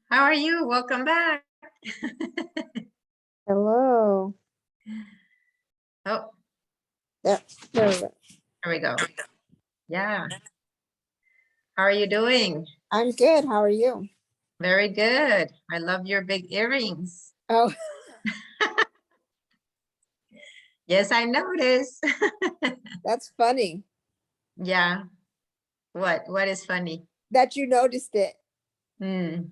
How are you? Welcome back. Hello. Oh, Yep. There we go. there we go. Yeah. How are you doing? I'm good. How are you? Very good. I love your big earrings. Oh, Yes, I noticed. that's funny Yeah. What is funny? that you noticed it. Hmm.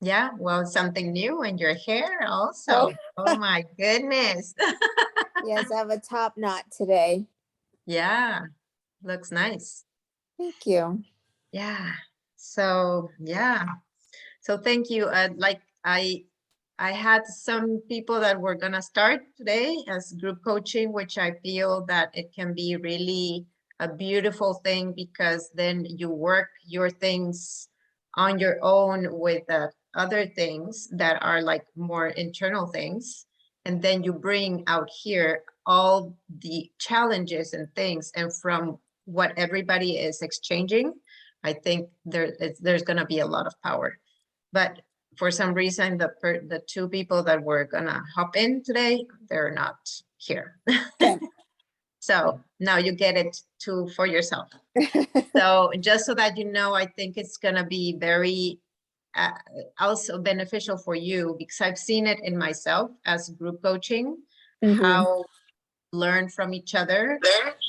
Yeah, well, something new in your hair Oh, also. Oh my goodness. yes, I have a top knot today. Yeah, looks nice. Thank you. Yeah. So, yeah. So thank you. I had some people that were gonna start today as group coaching, which I feel that it can be really a beautiful thing because then you work your things on your own with the other things that are like more internal things. And then you bring out here all the challenges and things, and from what everybody is exchanging, I think there's gonna be a lot of power. But for some reason, the two people that were gonna hop in today, they're not here. Okay. So now you get it to for yourself. So just so that you know, I think it's gonna be very uh, also beneficial for you because I've seen it in myself as group coaching, hmm how learn from each other,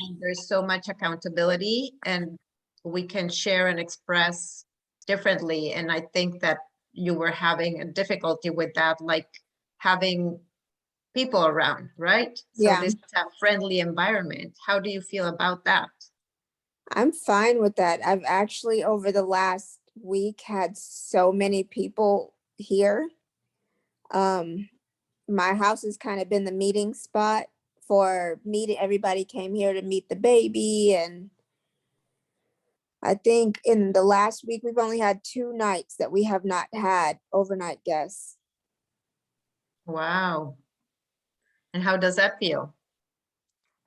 and there's so much accountability, and we can share and express differently. And I think that you were having a difficulty with that, like having people around, right? So Yeah, this is a friendly environment. How do you feel about that? I'm fine with that. I've actually, over the last week, had so many people here. Um, my house has kind of been the meeting spot for meeting. Everybody came here to meet the baby, and I think in the last week, we've only had 2 nights that we have not had overnight guests. Wow. And how does that feel?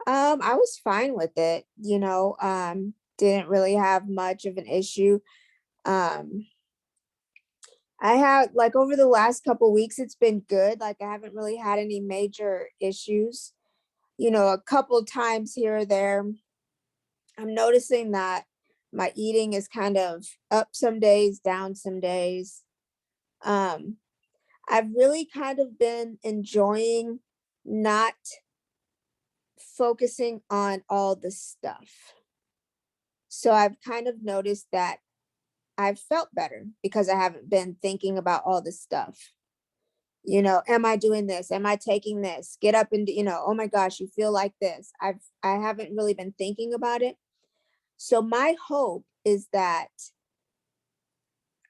I was fine with it, didn't really have much of an issue. Um, I had like over the last couple weeks, it's been good. Like I haven't really had any major issues. A couple times here or there, I'm noticing that my eating is kind of up some days, down some days. Um, I've really kind of been enjoying not focusing on all the stuff. So I've kind of noticed that I've felt better because I haven't been thinking about all this stuff. Am I doing this? Am I taking this? Get up and, oh my gosh, you feel like this. I haven't really been thinking about it. So my hope is that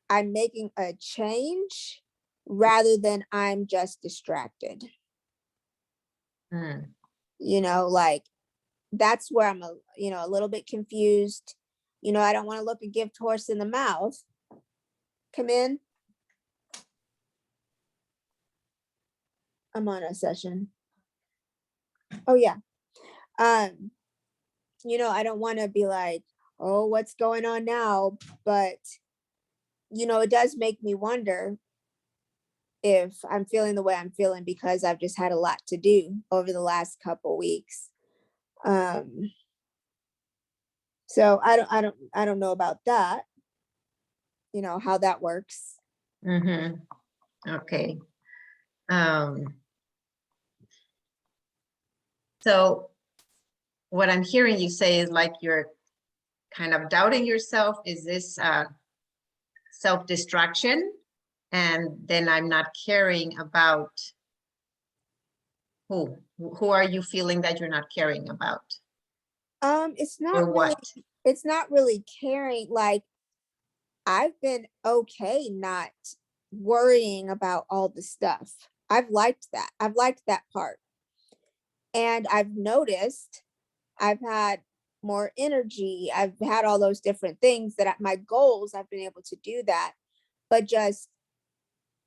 I'm making a change rather than I'm just distracted. Hmm. Like that's where I'm a little bit confused. I don't want to look a gift horse in the mouth. Come in. I'm on a session. Oh yeah. Um, I don't want to be like, oh, what's going on now? But it does make me wonder if I'm feeling the way I'm feeling because I've just had a lot to do over the last couple weeks. Um, so I don't know about that, how that works. Mm-hmm. Okay. Um, so what I'm hearing you say is like you're kind of doubting yourself. Is this self-distraction? And then I'm not caring about who are you feeling that you're not caring about, It's not or really what? it's not really caring. Like I've been okay not worrying about all the stuff. I've liked that. I've liked that part. And I've noticed I've had more energy. I've had all those different things that my goals, I've been able to do that. But just,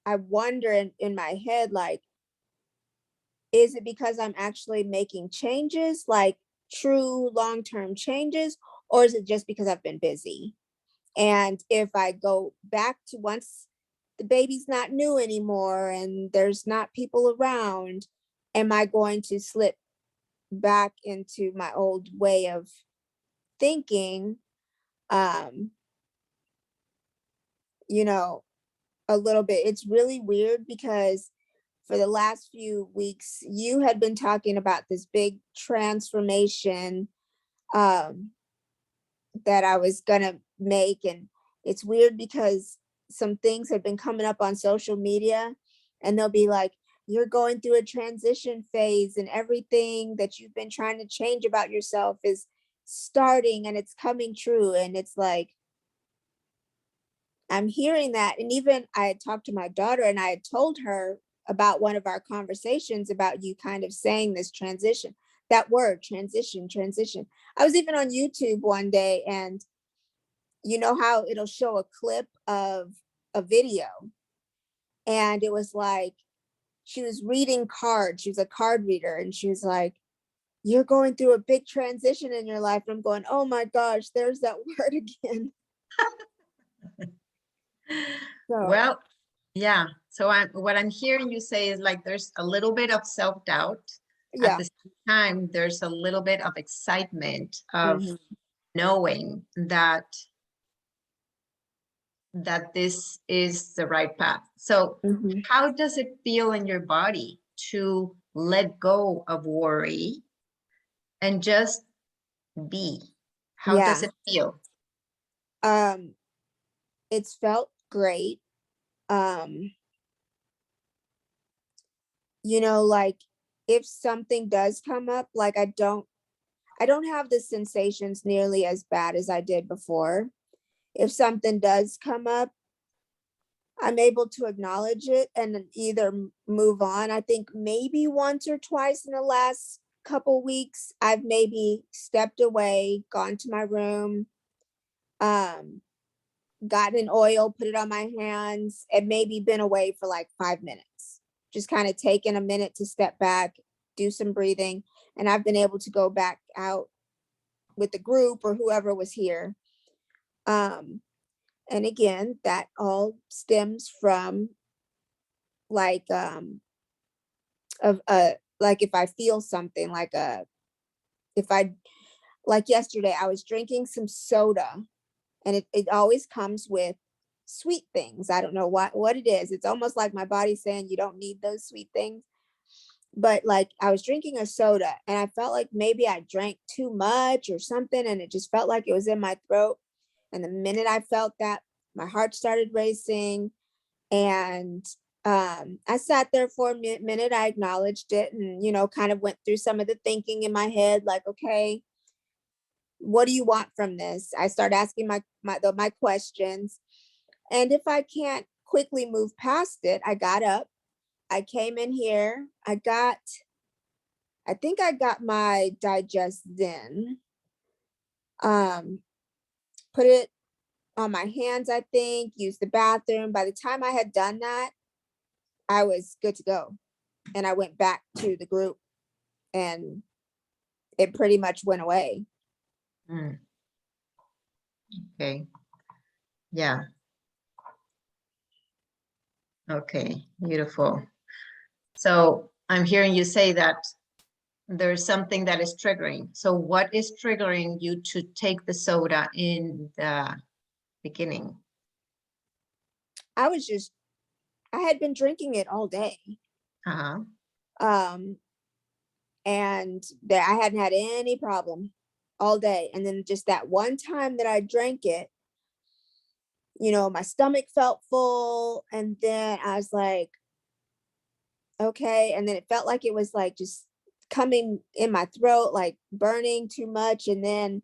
I wonder in my head, like, is it because I'm actually making changes, like true long term changes, or is it just because I've been busy? And if I go back to once the baby's not new anymore and there's not people around, am I going to slip back into my old way of thinking? Um, you know, a little bit. It's really weird because for the last few weeks, you had been talking about this big transformation um, that I was gonna make. And it's weird because some things have been coming up on social media and they'll be like, you're going through a transition phase and everything that you've been trying to change about yourself is starting and it's coming true. And it's like, I'm hearing that. And even I had talked to my daughter and I had told her about one of our conversations about you kind of saying this transition, that word transition, transition. I was even on YouTube one day and you know how it'll show a clip of a video and it was like she was reading cards. She was a card reader and she was like, you're going through a big transition in your life. And I'm going, oh my gosh, there's that word again. So Well, yeah. So what I'm hearing you say is like there's a little bit of self-doubt. At yeah. the same time, there's a little bit of excitement of Mhm, knowing that this is the right path. So mhm. how does it feel in your body to let go of worry and just be? How does Yeah. it feel? Um, it's felt great. Um, like if something does come up, like I don't have the sensations nearly as bad as I did before. If something does come up, I'm able to acknowledge it and then either move on. I think maybe once or twice in the last couple weeks, I've maybe stepped away, gone to my room, um, gotten an oil, put it on my hands, and maybe been away for like 5 minutes. Just kind of taking a minute to step back, do some breathing, and I've been able to go back out with the group or whoever was here. Um, and again, that all stems from like of like if I feel something if I like yesterday I was drinking some soda and it always comes with sweet things. I don't know what it is. It's almost like my body's saying you don't need those sweet things. But like I was drinking a soda and I felt like maybe I drank too much or something and it just felt like it was in my throat. And the minute I felt that, my heart started racing and I sat there for a minute. I acknowledged it and, kind of went through some of the thinking in my head, like, okay, what do you want from this? I start asking my questions. And if I can't quickly move past it, I got up. I came in here. I think I got my digest in. Um, put it on my hands, I think, used the bathroom. By the time I had done that, I was good to go. And I went back to the group and it pretty much went away. Mm, okay. Yeah. Okay. Beautiful. So I'm hearing you say that there's something that is triggering. So what is triggering you to take the soda in the beginning? I was just I had been drinking it all day. Uh-huh. Um and that I hadn't had any problem all day. And then just that one time that I drank it, my stomach felt full and then I was like, okay, and then it felt like it was like just coming in my throat like burning too much and then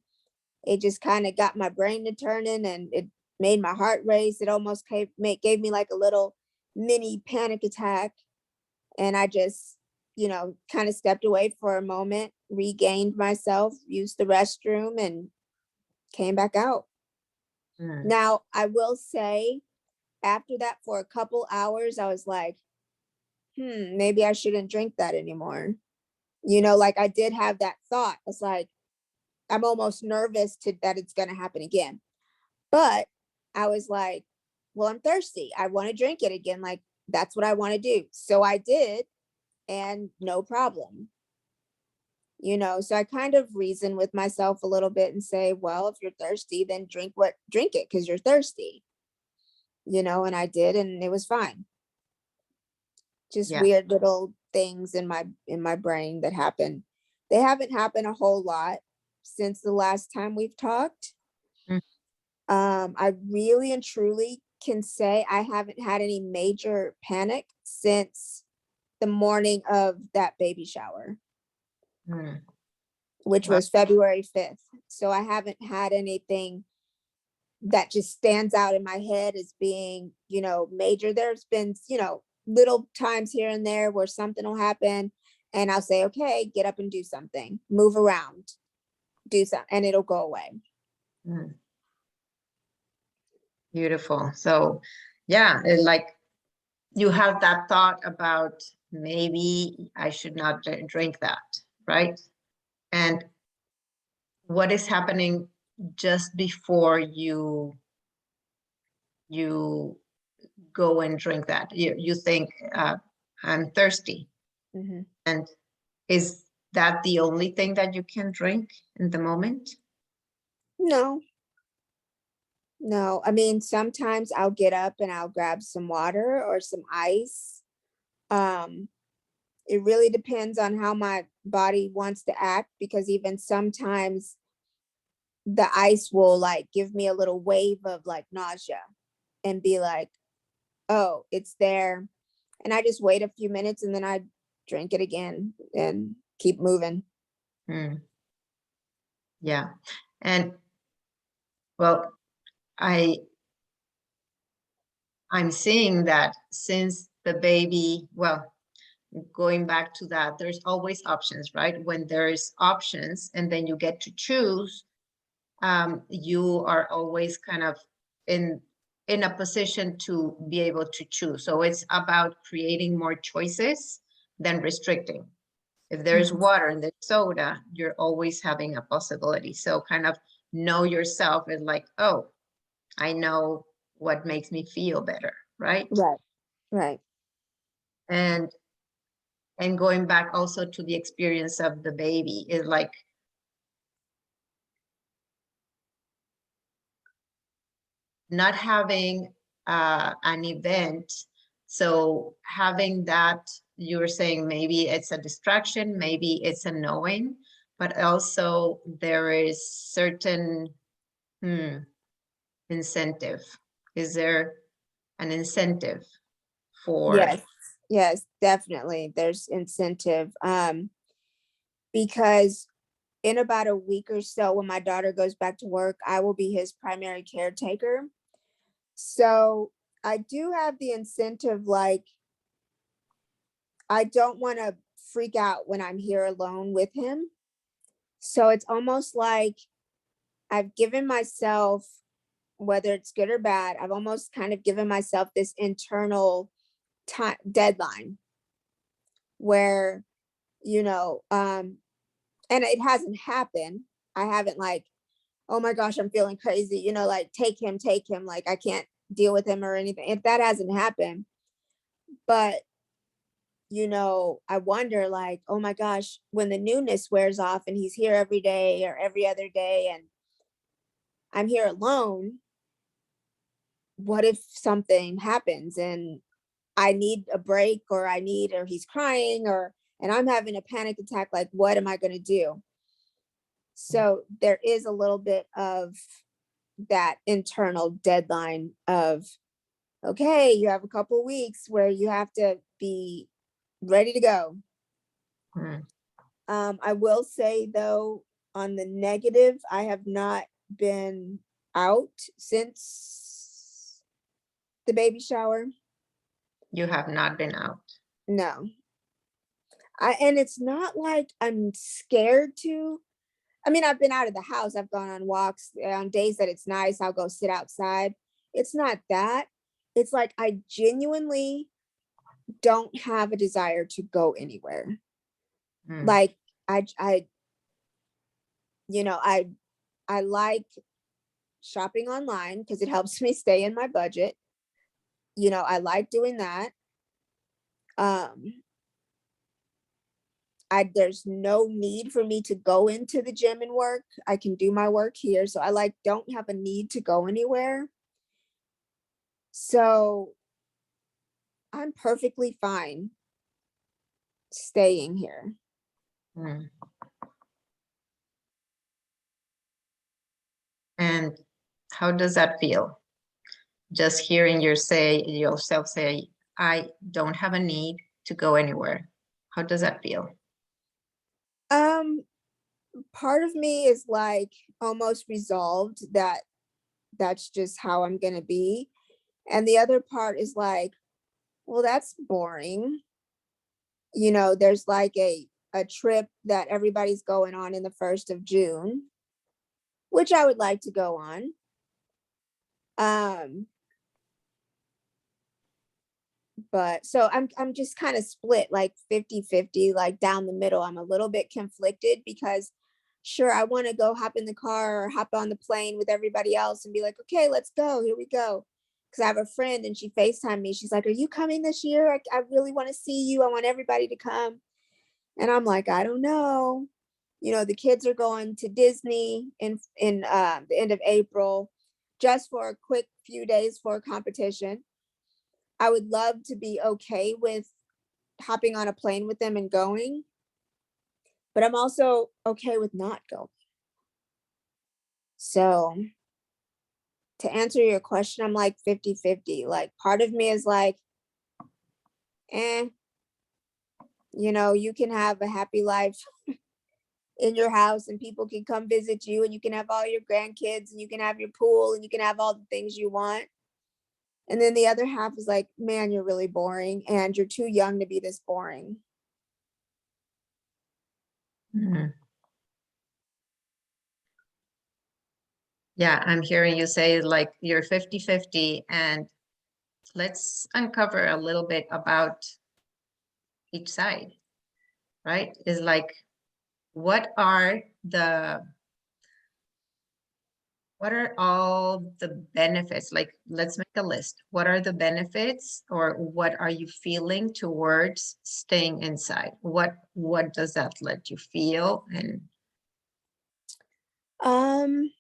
it just kind of got my brain to turning and it made my heart race. It almost gave me like a little mini panic attack. And I just, kind of stepped away for a moment, regained myself, used the restroom, and came back out. Mm, Now, I will say, after that, for a couple hours, I was like, maybe I shouldn't drink that anymore. Like I did have that thought. It's like, I'm almost nervous that it's going to happen again. But I was like, well, I'm thirsty. I want to drink it again. Like, that's what I want to do. So I did, and no problem. So I kind of reason with myself a little bit and say, well, if you're thirsty, then drink it because you're thirsty. And I did, and it was fine. Just Yeah. weird little things in my brain that happen. They haven't happened a whole lot since the last time we've talked. Mm. I really and truly can say I haven't had any major panic since the morning of that baby shower, Mm. which Wow. was February 5th. So I haven't had anything that just stands out in my head as being, major. There's been, little times here and there where something will happen and I'll say, okay, get up and do something, move around, do something, and it'll go away. Mm. Beautiful. So yeah, like you have that thought about maybe I should not drink that, right? And what is happening just before you go and drink that? You think I'm thirsty, Mhm. and is that the only thing that you can drink in the moment? No, no. I mean, sometimes I'll get up and I'll grab some water or some ice. Um, it really depends on how my body wants to act, because even sometimes the ice will like give me a little wave of like nausea and be like, oh, it's there. And I just wait a few minutes and then I drink it again and keep moving. Mm. Yeah. And well, I I'm seeing that since the baby, well, going back to that, there's always options, right? When there's options and then you get to choose, you are always kind of in in a position to be able to choose. So it's about creating more choices than restricting. If there's Mhm. water and there's soda, you're always having a possibility. So kind of know yourself is like, oh, I know what makes me feel better, right? Right, right. And going back also to the experience of the baby is like not having an event. So having that, you were saying maybe it's a distraction, maybe it's a knowing, but also there is certain incentive. Is there an incentive for? Yes, yes, definitely. There's incentive. Because in about a week or so, when my daughter goes back to work, I will be his primary caretaker. So I do have the incentive, like, I don't want to freak out when I'm here alone with him. So it's almost like I've given myself, whether it's good or bad, I've almost kind of given myself this internal time deadline where, you know, um, and it hasn't happened. I haven't like, oh my gosh, I'm feeling crazy, like take him, like I can't deal with him or anything. If that hasn't happened, but I wonder like, oh my gosh, when the newness wears off and he's here every day or every other day and I'm here alone, what if something happens and I need a break, or he's crying, and I'm having a panic attack, like what am I going to do? So there is a little bit of that internal deadline of, okay, you have a couple weeks where you have to be ready to go. Hmm. I will say though, on the negative, I have not been out since the baby shower. You have not been out. No. And it's not like I'm scared to. I mean, I've been out of the house. I've gone on walks on days that it's nice. I'll go sit outside. It's not that. It's like I genuinely don't have a desire to go anywhere. Hmm. Like I you know, I like shopping online because it helps me stay in my budget. you know, I like doing that. There's no need for me to go into the gym and work. I can do my work here. So I like don't have a need to go anywhere. So I'm perfectly fine staying here. Mm. And how does that feel? Just hearing yourself say, I don't have a need to go anywhere. How does that feel? Um, Part of me is like almost resolved that that's just how I'm gonna be. And the other part is like, well, that's boring. You know, there's like a trip that everybody's going on in the 1st of June, which I would like to go on. Um, but so I'm just kind of split like 50-50, like down the middle. I'm a little bit conflicted because sure, I want to go hop in the car or hop on the plane with everybody else and be like, okay, let's go. Here we go. Because I have a friend and she FaceTimed me. She's like, are you coming this year? I really want to see you. I want everybody to come. And I'm like, I don't know. You know, the kids are going to Disney in the end of April just for a quick few days for a competition. I would love to be okay with hopping on a plane with them and going, but I'm also okay with not going. So to answer your question, I'm like 50-50. Like part of me is like, eh, you know, you can have a happy life in your house and people can come visit you and you can have all your grandkids and you can have your pool and you can have all the things you want. And then the other half is like, man, you're really boring and you're too young to be this boring. Mm. Yeah, I'm hearing you say like you're 50-50, and let's uncover a little bit about each side, right? Is like, what are all the benefits? Like, let's make a list. What are the benefits, or what are you feeling towards staying inside? What does that let you feel? And Um,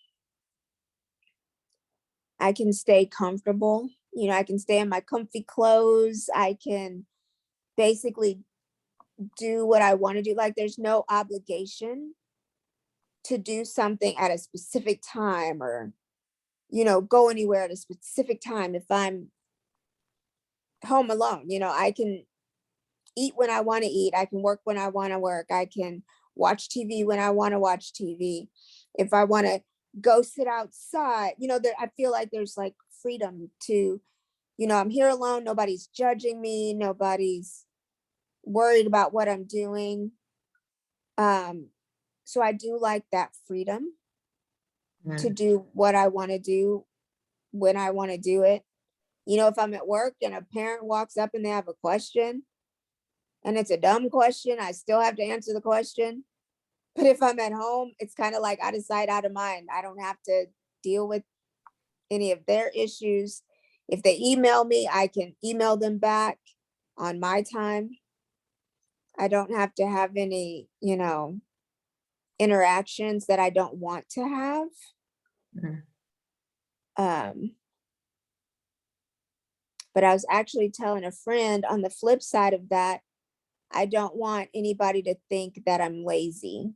I can stay comfortable. You know, I can stay in my comfy clothes. I can basically do what I want to do. Like there's no obligation to do something at a specific time or, you know, go anywhere at a specific time. If I'm home alone, you know, I can eat when I want to eat. I can work when I want to work. I can watch TV when I want to watch TV. If I want to go sit outside, you know, there, I feel like there's like freedom to, you know, I'm here alone. Nobody's judging me. Nobody's worried about what I'm doing. Um, so I do like that freedom to mm, do what I want to do when I want to do it. You know, if I'm at work and a parent walks up and they have a question and it's a dumb question, I still have to answer the question. But if I'm at home, it's kind of like out of sight, out of mind. I don't have to deal with any of their issues. If they email me, I can email them back on my time. I don't have to have any, you know, interactions that I don't want to have. mm, Um, but I was actually telling a friend on the flip side of that, I don't want anybody to think that I'm lazy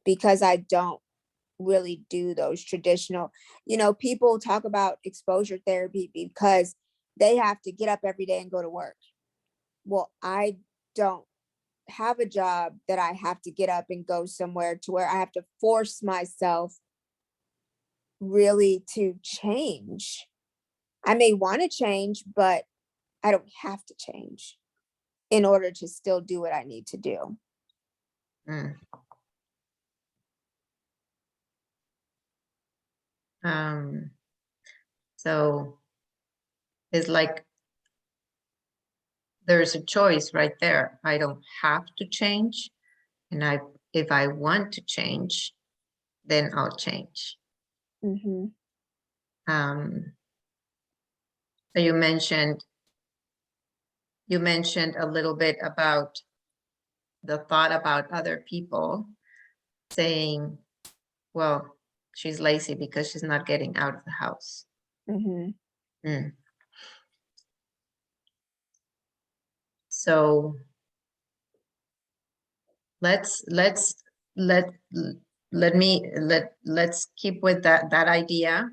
because I don't really do those traditional, you know, people talk about exposure therapy because they have to get up every day and go to work. Well, I don't have a job that I have to get up and go somewhere to where I have to force myself really to change. I may want to change, but I don't have to change in order to still do what I need to do. mm. Um, so it's like there's a choice right there. I don't have to change, and if I want to change, then I'll change. Mm-hmm. Um, So you mentioned a little bit about the thought about other people saying, well, she's lazy because she's not getting out of the house. Mm-hmm. Mm. So let's keep with that idea.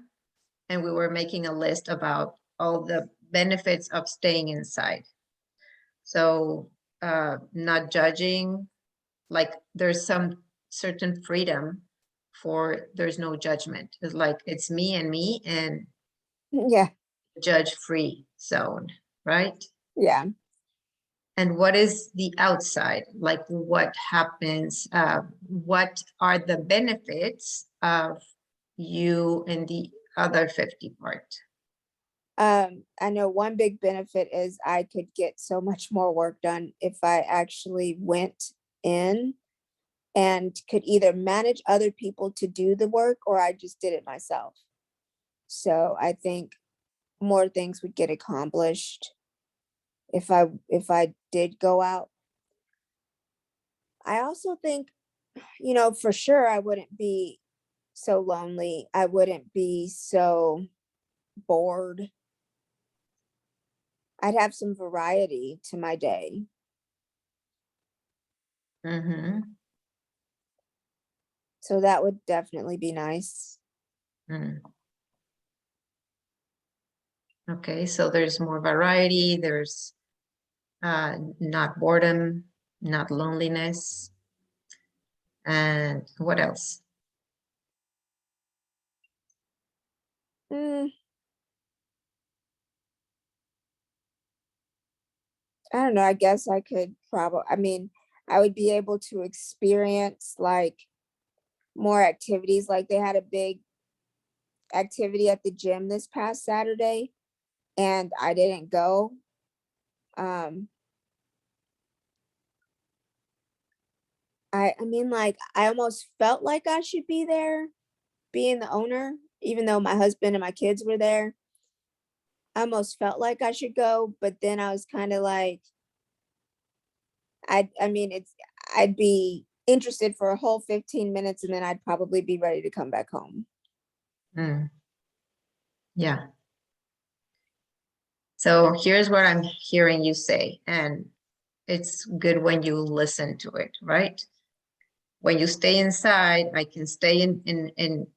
And we were making a list about all the benefits of staying inside. So not judging, like there's some certain freedom for there's no judgment. It's like it's me and Yeah. judge free zone, right? Yeah. And what is the outside? Like what happens? What are the benefits of you in the other 50 part? I know one big benefit is I could get so much more work done if I actually went in and could either manage other people to do the work or I just did it myself. So I think more things would get accomplished if I did go out. I also think, for sure I wouldn't be so lonely. I wouldn't be so bored. I'd have some variety to my day. Mm-hmm. So that would definitely be nice. Mm. Okay, so there's more variety, there's not boredom, not loneliness, and what else? Mm, I don't know. I guess I could I would be able to experience like more activities. Like they had a big activity at the gym this past Saturday and I didn't go. Um, like I almost felt like I should be there being the owner, even though my husband and my kids were there. I almost felt like I should go, but then I was kind of like, I'd be interested for a whole 15 minutes and then I'd probably be ready to come back home. Mm. Yeah. So here's what I'm hearing you say, and it's good when you listen to it, right? When you stay inside, I can stay in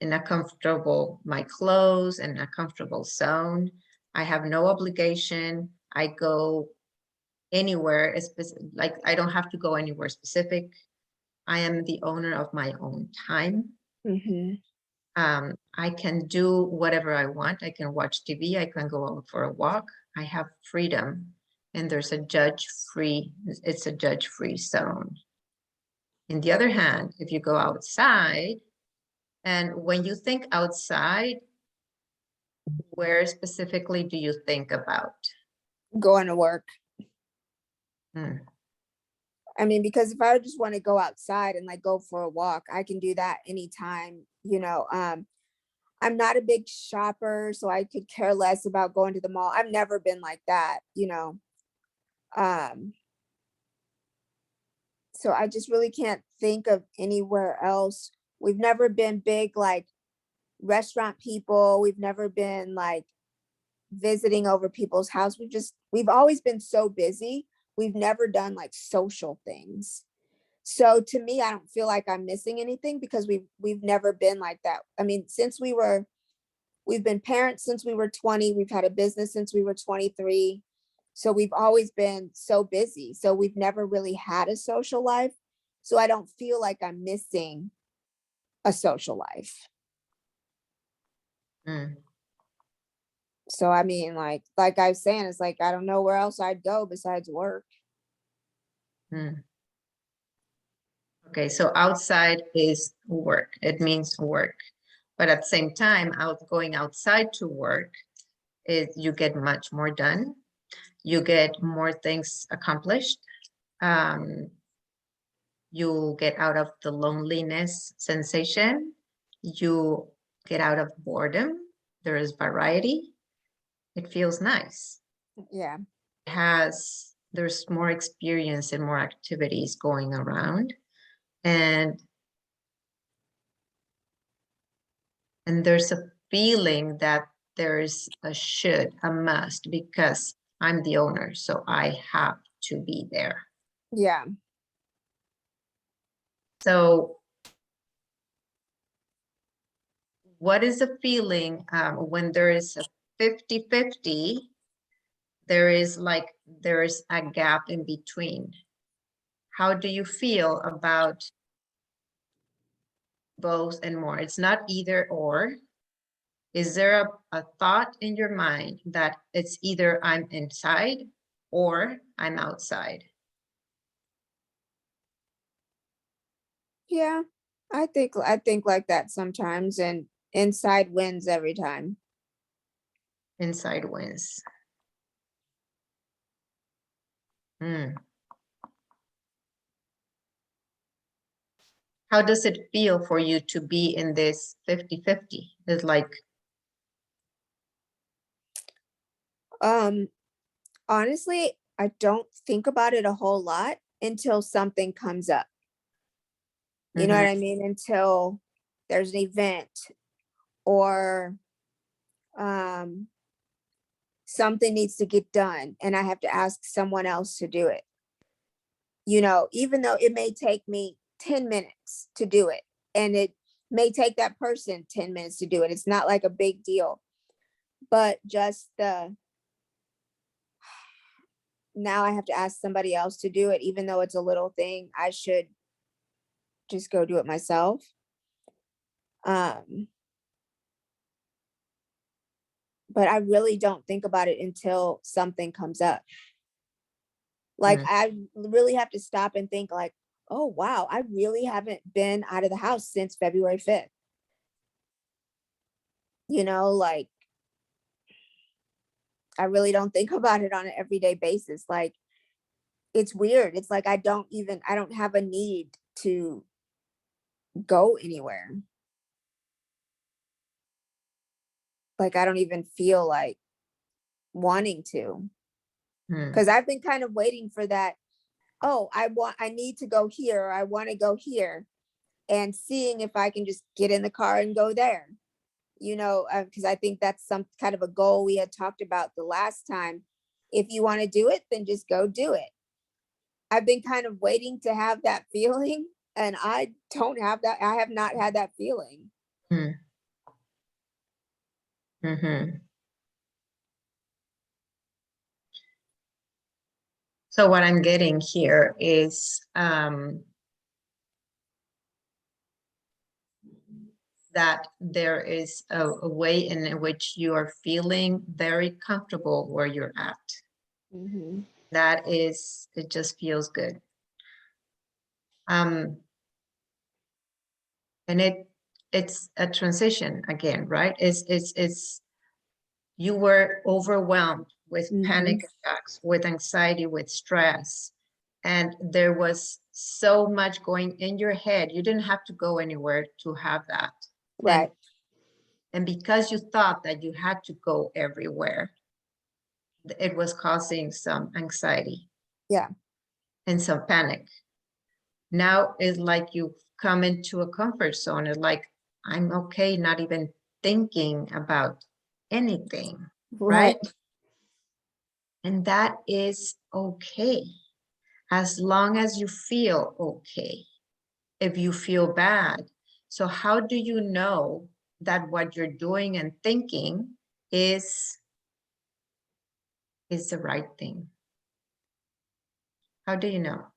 a comfortable, my clothes and a comfortable zone. I have no obligation. I go anywhere, like I don't have to go anywhere specific. I am the owner of my own time. Mm-hmm. I can do whatever I want. I can watch TV. I can go out for a walk. I have freedom, and there's a judge-free. It's a judge-free zone. On the other hand, if you go outside, and when you think outside, where specifically do you think about? Going to work. Hmm. Because if I just want to go outside and like go for a walk, I can do that anytime. I'm not a big shopper, so I could care less about going to the mall. I've never been like that. Um, so I just really can't think of anywhere else. We've never been big like restaurant people. We've never been like visiting over people's house. We've always been so busy. We've never done like social things. So to me, I don't feel like I'm missing anything because we've never been like that. We've been parents since we were 20. We've had a business since we were 23. So we've always been so busy. So we've never really had a social life. So I don't feel like I'm missing a social life. Hmm. So like I was saying, it's like I don't know where else I'd go besides work. Hmm. Okay, so outside is work. It means work. But at the same time, going outside to work is you get much more done. You get more things accomplished. Um, you get out of the loneliness sensation. You get out of boredom. There is variety. it feels nice. Yeah. There's more experience and more activities going around. And there's a feeling that there's a should, a must, because I'm the owner, so I have to be there. Yeah. So what is the feeling when there is a 50-50, there is a gap in between? How do you feel about both and more? It's not either or. Is there a thought in your mind that it's either I'm inside or I'm outside? Yeah. I think like that sometimes, and inside wins every time. Inside wins. Hmm. How does it feel for you to be in this 50-50? It's like, Honestly, I don't think about it a whole lot until something comes up. You know mhm, what I mean? Until there's an event or um something needs to get done and I have to ask someone else to do it. You know, even though it may take me 10 minutes to do it, and it may take that person 10 minutes to do it. It's not like a big deal, but just the now I have to ask somebody else to do it, even though it's a little thing, I should just go do it myself. Um, but I really don't think about it until something comes up. Like, mm, I really have to stop and think like, oh wow, I really haven't been out of the house since February 5th. You know, like I really don't think about it on an everyday basis. Like it's weird. It's like I don't have a need to go anywhere. Like I don't even feel like wanting to. mm, Because I've been kind of waiting for that. Oh, I need to go here, or I want to go here, and seeing if I can just get in the car and go there. You know, because I think that's some kind of a goal we had talked about the last time. If you want to do it, then just go do it. I've been kind of waiting to have that feeling, and I don't have that. I have not had that feeling. mm, mhm. So what I'm getting here is that there is a way in which you are feeling very comfortable where you're at. Mm-hmm. It just feels good. Um, and it's a transition again, right? It's you were overwhelmed with Mm-hmm. panic attacks, with anxiety, with stress, and there was so much going in your head. You didn't have to go anywhere to have that. And Right. and because you thought that you had to go everywhere, it was causing some anxiety Yeah. and some panic. Now it's like you come into a comfort zone. It's like, I'm okay, not even thinking about anything, right? Right. And that is okay, as long as you feel okay. If you feel bad, so how do you know that what you're doing and thinking is the right thing? How do you know?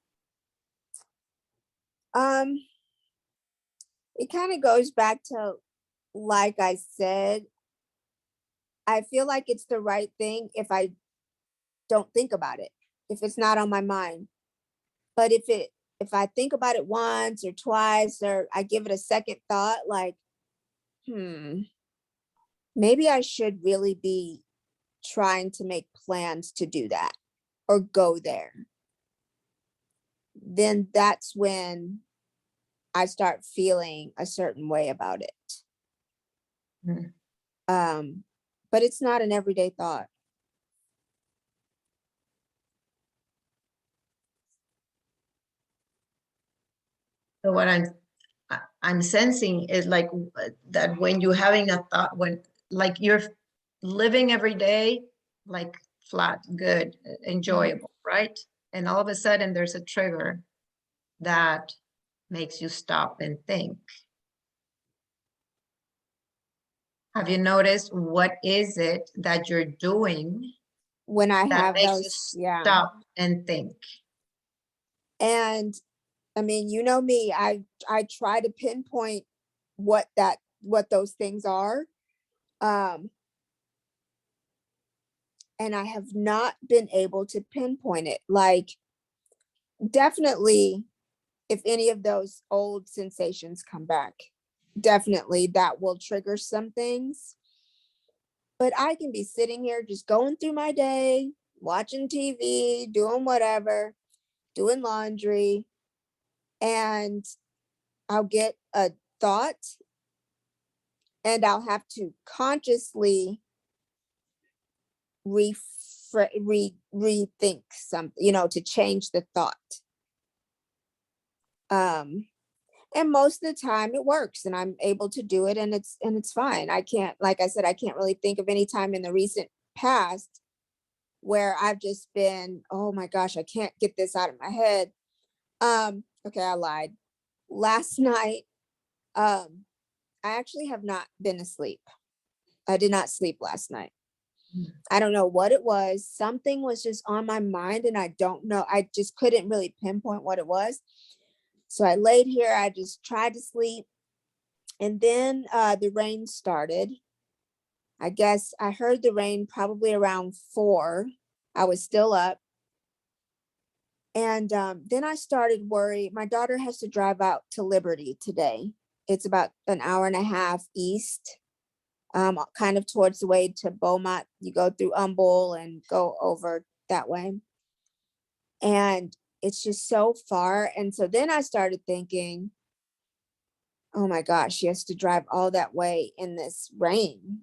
Um, it kind of goes back to, like I said, I feel like it's the right thing if I don't think about it, if it's not on my mind. But if I think about it once or twice, or I give it a second thought, like, hmm, maybe I should really be trying to make plans to do that or go there, then that's when I start feeling a certain way about it. Mm, Um, but it's not an everyday thought. So what I'm sensing is like that when you're having a thought, when like you're living every day, like flat, good, enjoyable, right? And all of a sudden there's a trigger that makes you stop and think. Have you noticed what is it that you're doing When I that have makes you those, yeah. stop and think? And I mean, you know me, I try to pinpoint what those things are. Um, and I have not been able to pinpoint it. Like, definitely, if any of those old sensations come back, definitely that will trigger some things. But I can be sitting here just going through my day, watching TV, doing whatever, doing laundry, and I'll get a thought and I'll have to consciously rethink something, to change the thought. And most of the time it works and I'm able to do it, and it's fine. I can't, like I said, I can't really think of any time in the recent past where I've just been, oh my gosh, I can't get this out of my head. Okay, I lied. Last night, I actually have not been asleep. I did not sleep last night. I don't know what it was. Something was just on my mind and I don't know. I just couldn't really pinpoint what it was. So I laid here, I just tried to sleep. And then the rain started. I guess I heard the rain probably around 4. I was still up. And then I started worrying. My daughter has to drive out to Liberty today. It's about an hour and a half east, kind of towards the way to Beaumont. You go through Humble and go over that way. And it's just so far. And so then I started thinking, oh my gosh, she has to drive all that way in this rain.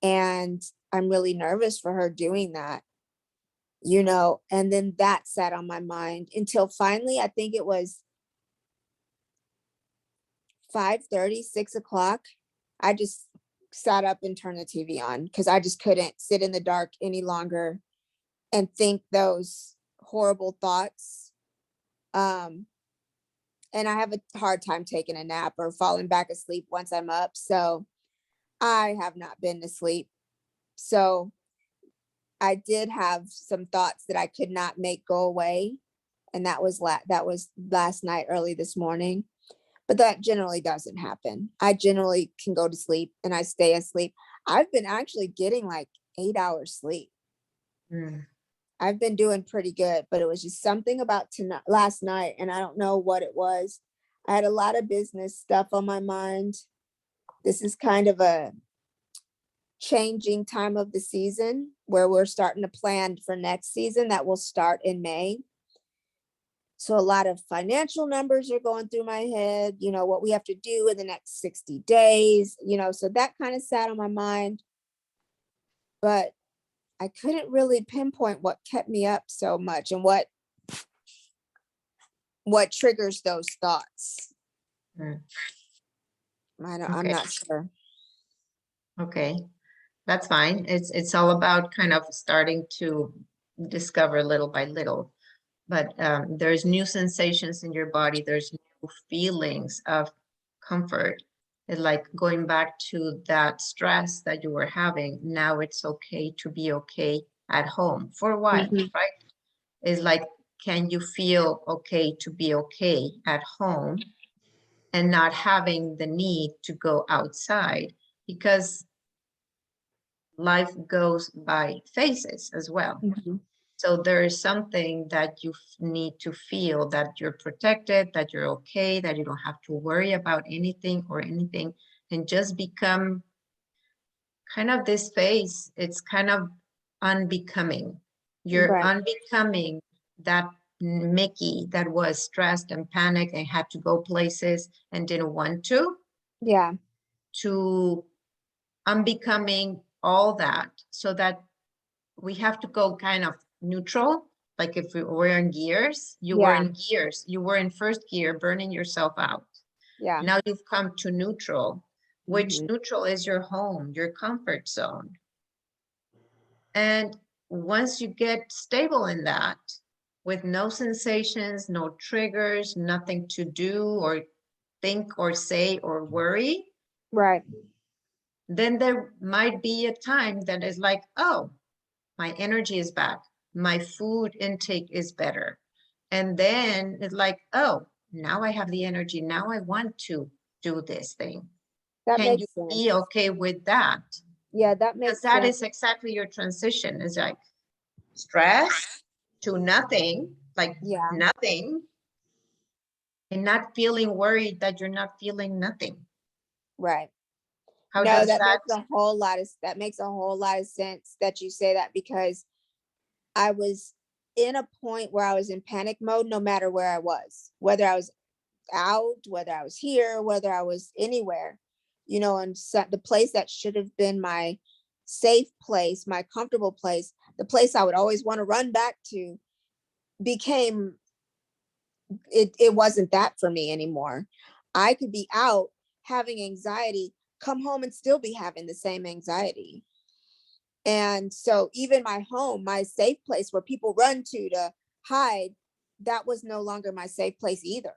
And I'm really nervous for her doing that, and then that sat on my mind until finally, I think it was 5:30, 6 o'clock. I just sat up and turned the TV on because I just couldn't sit in the dark any longer and think those horrible thoughts. And I have a hard time taking a nap or falling back asleep once I'm up. So I have not been to sleep. So I did have some thoughts that I could not make go away. And that was last night, early this morning. But that generally doesn't happen. I generally can go to sleep and I stay asleep. I've been actually getting like 8 hours sleep. Mm. I've been doing pretty good, but it was just something about last night, and I don't know what it was. I had a lot of business stuff on my mind. This is kind of a changing time of the season where we're starting to plan for next season that will start in May. So a lot of financial numbers are going through my head, what we have to do in the next 60 days, so that kind of sat on my mind. But I couldn't really pinpoint what kept me up so much and what triggers those thoughts. Mm. I'm Okay. not sure. Okay, that's fine. It's all about kind of starting to discover little by little. But there's new sensations in your body. There's new feelings of comfort. It's like going back to that stress that you were having. Now it's okay to be okay at home for a while, Mhm. right? It's like, can you feel okay to be okay at home and not having the need to go outside? Because life goes by phases as well. Mhm. So there is something that you need to feel that you're protected, that you're okay, that you don't have to worry about anything or anything, and just become kind of this phase. It's kind of unbecoming. You're Right. unbecoming that Mikki that was stressed and panicked and had to go places and didn't want Yeah. to unbecoming all that so that we have to go kind of neutral. Like if we were in gears, you were Yeah. in gears, you were in first gear, burning yourself out. Yeah. Now you've come to neutral, which Mhm. neutral is your home, your comfort zone. And once you get stable in that, with no sensations, no triggers, nothing to do or think or say or worry, Right. then there might be a time that is like, oh, my energy is back, my food intake is better. And then it's like, oh, now I have the energy. Now I want to do this thing. That Can you makes sense. be okay with that? Yeah, that Because makes that sense. is exactly your transition. It's like stress to nothing, like Yeah. nothing, and not feeling worried that you're not feeling nothing. Right. How No, does that that? makes a whole lot of sense that you say that, because I was in a point where I was in panic mode no matter where I was, whether I was out, whether I was here, whether I was anywhere, and so the place that should have been my safe place, my comfortable place, the place I would always want to run back to, became it wasn't that for me anymore. I could be out having anxiety, come home and still be having the same anxiety. And so even my home, my safe place where people run to hide, that was no longer my safe place either.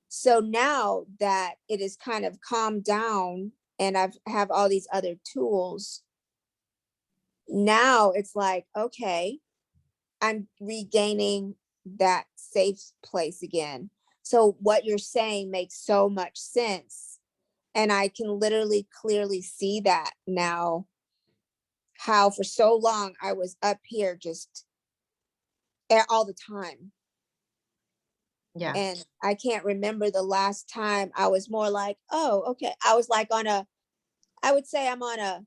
So now that it is kind of calmed down and I've have all these other tools, now it's like, okay, I'm regaining that safe place again. So what you're saying makes so much sense. And I can literally clearly see that now, how for so long I was up here just all the time. Yeah. And I can't remember the last time I was more like, oh, okay. I was like I would say I'm on a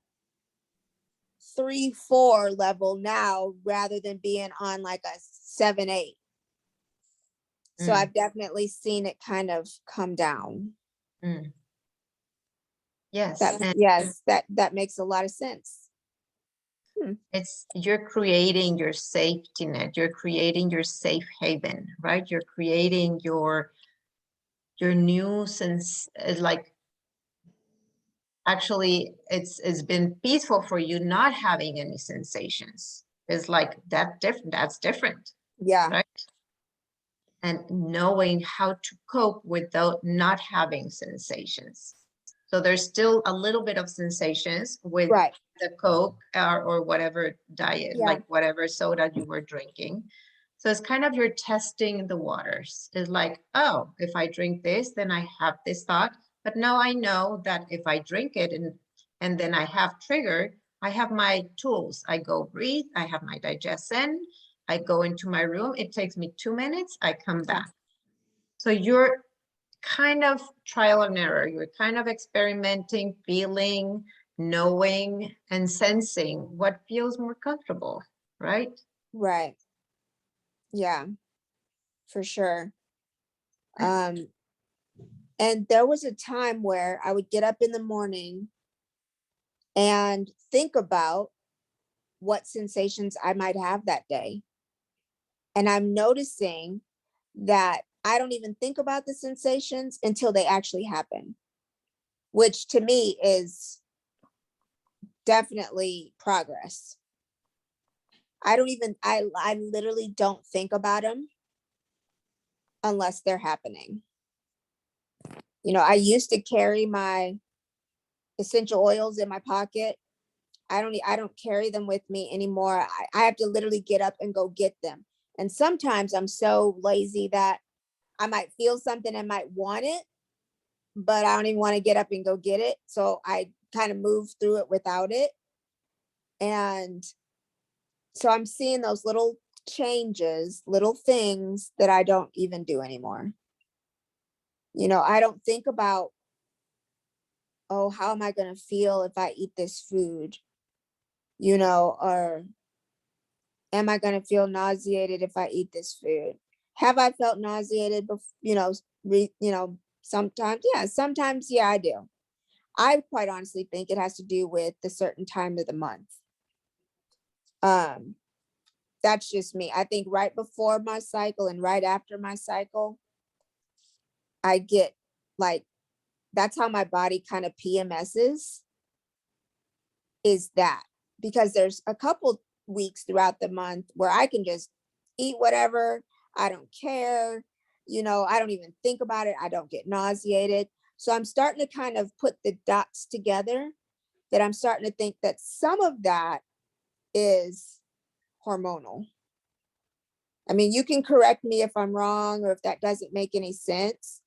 3, 4 level now rather than being on like a 7, 8. So Mm, I've definitely seen it kind of come down. mm. Yes. That And yes, that makes a lot of sense. Hmm. it's you're creating your safety net, you're creating your safe haven, right? You're creating your new sense, like actually it's been peaceful for you not having any sensations. It's like that's different, Yeah. right? And knowing how to cope without not having sensations. So there's still a little bit of sensations with Right. the Coke or whatever diet, Yeah. like whatever soda you were drinking. So it's kind of you're testing the waters. It's like, oh, if I drink this, then I have this thought. But now I know that if I drink it and then I have trigger, I have my tools. I go breathe, I have my digestion, I go into my room. It takes me 2 minutes. I come back. So you're kind of trial and error. You're kind of experimenting, feeling, knowing, and sensing what feels more comfortable, right? Right. Yeah, for sure. Um, and there was a time where I would get up in the morning and think about what sensations I might have that day. And I'm noticing that I don't even think about the sensations until they actually happen, which to me is definitely progress. I literally don't think about them unless they're happening. I used to carry my essential oils in my pocket. I don't carry them with me anymore. I have to literally get up and go get them. And sometimes I'm so lazy that I might feel something and might want it, but I don't even want to get up and go get it. So I kind of move through it without it. And so I'm seeing those little changes, little things that I don't even do anymore. I don't think about, oh, how am I going to feel if I eat this food? Or am I going to feel nauseated if I eat this food? Have I felt nauseated before, sometimes? Yeah, sometimes, yeah, I do. I quite honestly think it has to do with the certain time of the month. Um, that's just me. I think right before my cycle and right after my cycle, I get like, that's how my body kind of PMSs, is that, because there's a couple weeks throughout the month where I can just eat whatever, I don't care, I don't even think about it, I don't get nauseated. So I'm starting to kind of put the dots together, that I'm starting to think that some of that is hormonal. I mean, you can correct me if I'm wrong or if that doesn't make any sense,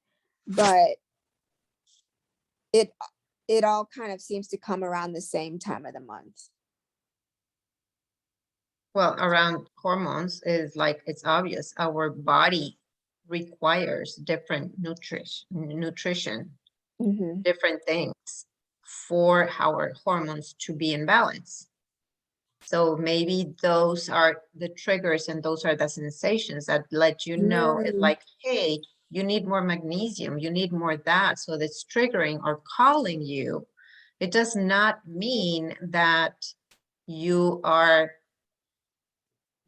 but it it all kind of seems to come around the same time of the month. Well, around hormones is like, it's obvious. Our body requires different nutrition, Hmm. different things for our hormones to be in balance. So maybe those are the triggers and those are the sensations that let you know, it's Mm, like, hey, you need more magnesium, you need more that. So that's triggering or calling you. It does not mean that you are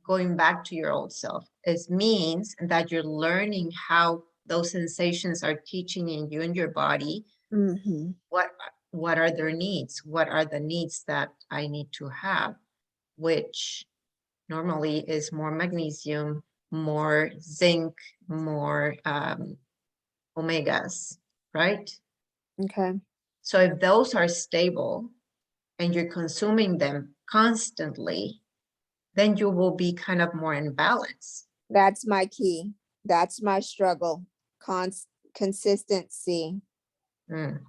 going back to your old self. It means that you're learning how those sensations are teaching in you and your body mhm. what what are their needs, what are the needs that I need to have, which normally is more magnesium, more zinc, more omegas, right? Okay. So if those are stable and you're consuming them constantly, then you will be kind of more in balance. That's my key. That's my struggle. Consistency. Mm.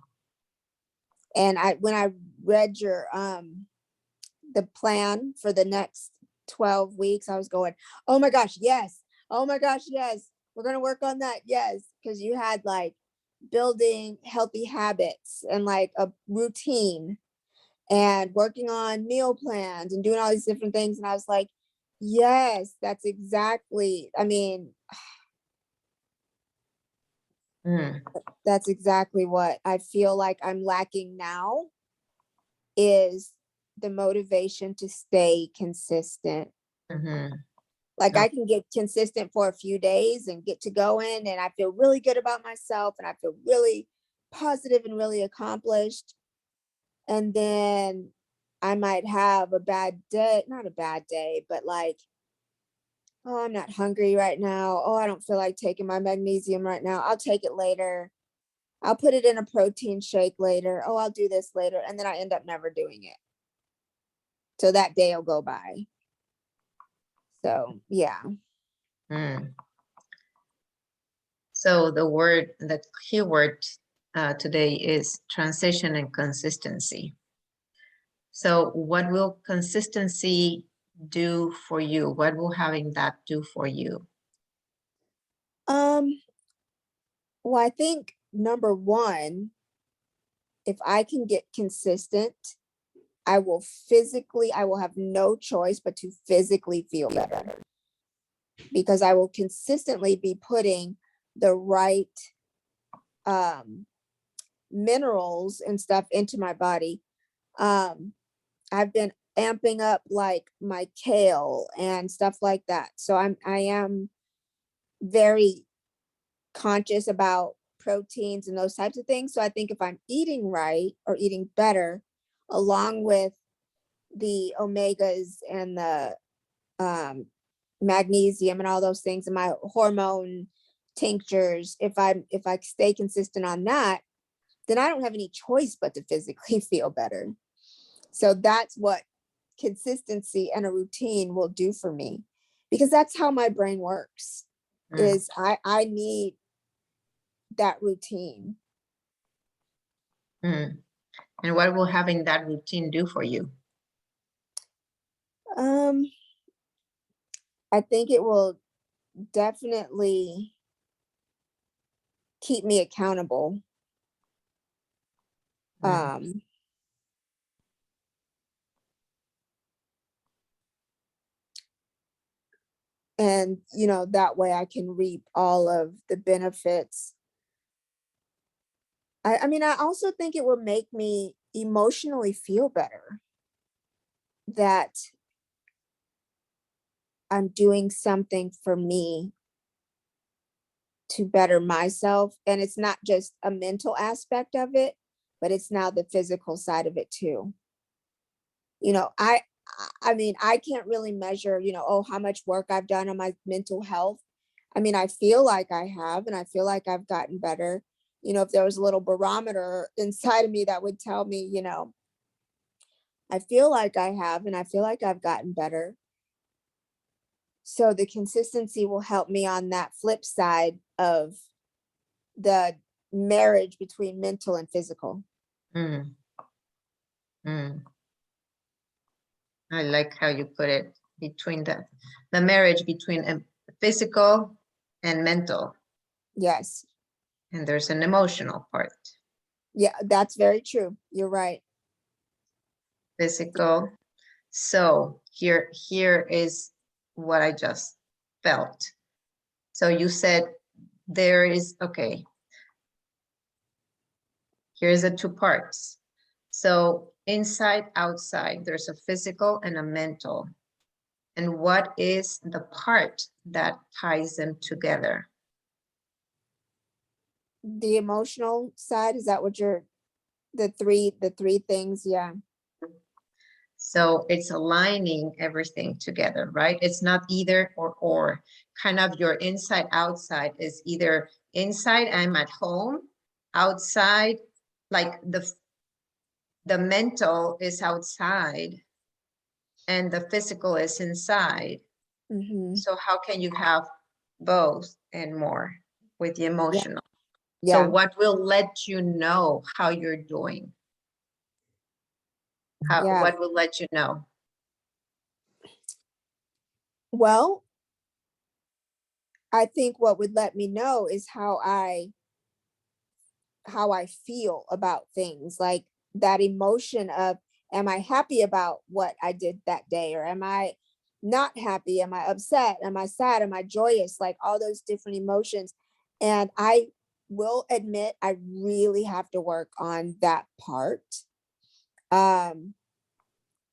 And when I read your the plan for the next 12 weeks, I was going, "Oh my gosh, yes. Oh my gosh, yes. We're going to work on that." Yes, because you had like building healthy habits and like a routine and working on meal plans and doing all these different things, and I was like, "Yes, that's exactly. I mean, Mm. that's exactly what I feel like I'm lacking now, is the motivation to stay consistent. Mm-hmm. Like No. I can get consistent for a few days and get to going and I feel really good about myself and I feel really positive and really accomplished. And then I might have a bad day, not a bad day, but like, oh, I'm not hungry right now. Oh, I don't feel like taking my magnesium right now. I'll take it later. I'll put it in a protein shake later. Oh, I'll do this later. And then I end up never doing it. So that day will go by. So yeah. Mm. So the keyword today is transition and consistency. So what will consistency do for you? What will having that do for you? Um, well, I think number one, if I can get consistent, I will have no choice but to physically feel better, because I will consistently be putting the right um minerals and stuff into my body. Um, I've been amping up like my kale and stuff like that. So I am very conscious about proteins and those types of things. So I think if I'm eating right or eating better, along with the omegas and the um, magnesium and all those things and my hormone tinctures, if I stay consistent on that, then I don't have any choice but to physically feel better. So that's what consistency and a routine will do for me, because that's how my brain works. Mm. Is I need that routine. Mm. And what will having that routine do for you? Um, I think it will definitely keep me accountable. Mm. Um, and that way I can reap all of the benefits I mean, I also think it would make me emotionally feel better that I'm doing something for me to better myself. And it's not just a mental aspect of it, but it's now the physical side of it too. You know, I mean, I can't really measure, oh, how much work I've done on my mental health. I mean, I feel like I have, and I feel like I've gotten better. If there was a little barometer inside of me that would tell me, I feel like I have, and I feel like I've gotten better. So the consistency will help me on that flip side of the marriage between mental and physical. Mm, mm. I like how you put it, between the marriage between physical and mental, Yes. and there's an emotional part. Yeah, that's very true. You're right. Physical. So here is what I just felt. So you said there is, okay, here's the two parts. So inside, outside, there's a physical and a mental. And what is the part that ties them together? The emotional side, is that what you're the three things? Yeah. So it's aligning everything together, right? It's not either or. Kind of your inside outside is either inside, I'm at home, outside, like the mental is outside and the physical is inside. Mm-hmm. So how can you have both and more with the Yeah. emotional? So Yeah. what will let you know how you're doing? Yeah. What will let you know? Well, I think what would let me know is how I feel about things, like that emotion of, am I happy about what I did that day, or am I not happy? Am I upset? Am I sad? Am I joyous? Like all those different emotions. And I will admit I really have to work on that part. Um,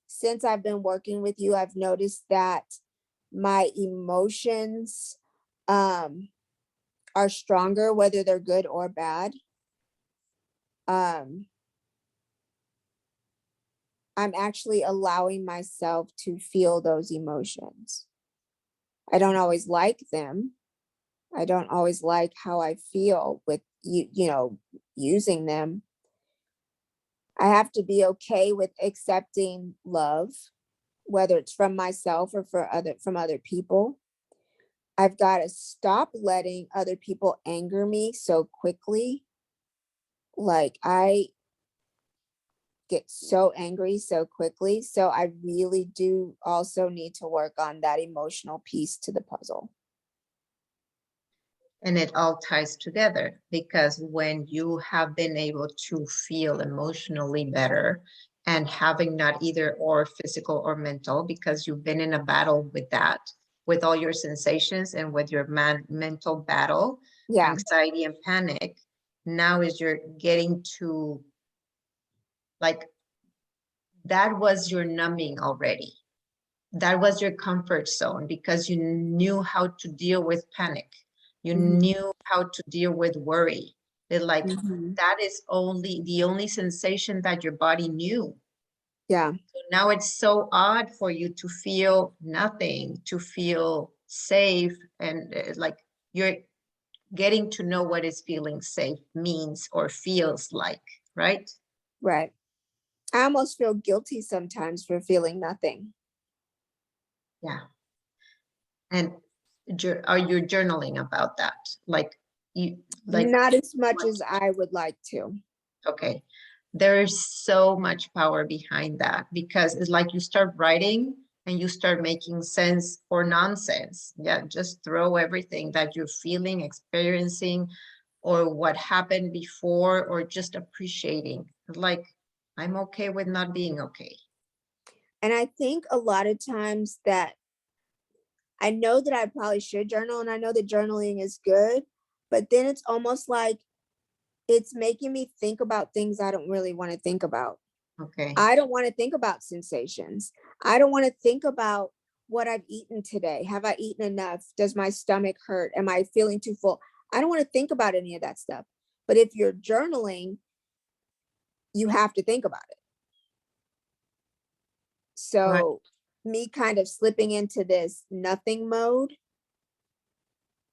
since I've been working with you, I've noticed that my emotions um are stronger, whether they're good or bad. Um, I'm actually allowing myself to feel those emotions. I don't always like them. I don't always like how I feel with using them. I have to be okay with accepting love, whether it's from myself or from other people. I've got to stop letting other people anger me so quickly. Like I get so angry so quickly. So I really do also need to work on that emotional piece to the puzzle. And it all ties together, because when you have been able to feel emotionally better and having not either or physical or mental, because you've been in a battle with that, with all your sensations and with your mental battle, Yeah. anxiety and panic, now is you're getting to, like, that was your numbing already. That was your comfort zone, because you knew how to deal with panic. You Hmm. knew how to deal with worry. It like, Hmm. that is only the only sensation that your body knew. Yeah. So now it's so odd for you to feel nothing, to feel safe, and like you're getting to know what is feeling safe means or feels like, right? Right. I almost feel guilty sometimes for feeling nothing. Yeah. And are you journaling about that? Like you, like Not as much what? as I would like to. Okay. There's so much power behind that, because it's like you start writing and you start making sense or nonsense. Yeah, just throw everything that you're feeling, experiencing, or what happened before, or just appreciating. Like, I'm okay with not being okay. And I think a lot of times that I know that I probably should journal, and I know that journaling is good, but then it's almost like it's making me think about things I don't really want to think about. Okay. I don't want to think about sensations. I don't want to think about what I've eaten today. Have I eaten enough? Does my stomach hurt? Am I feeling too full? I don't want to think about any of that stuff. But if you're journaling, you have to think about it. Right. So me kind of slipping into this nothing mode,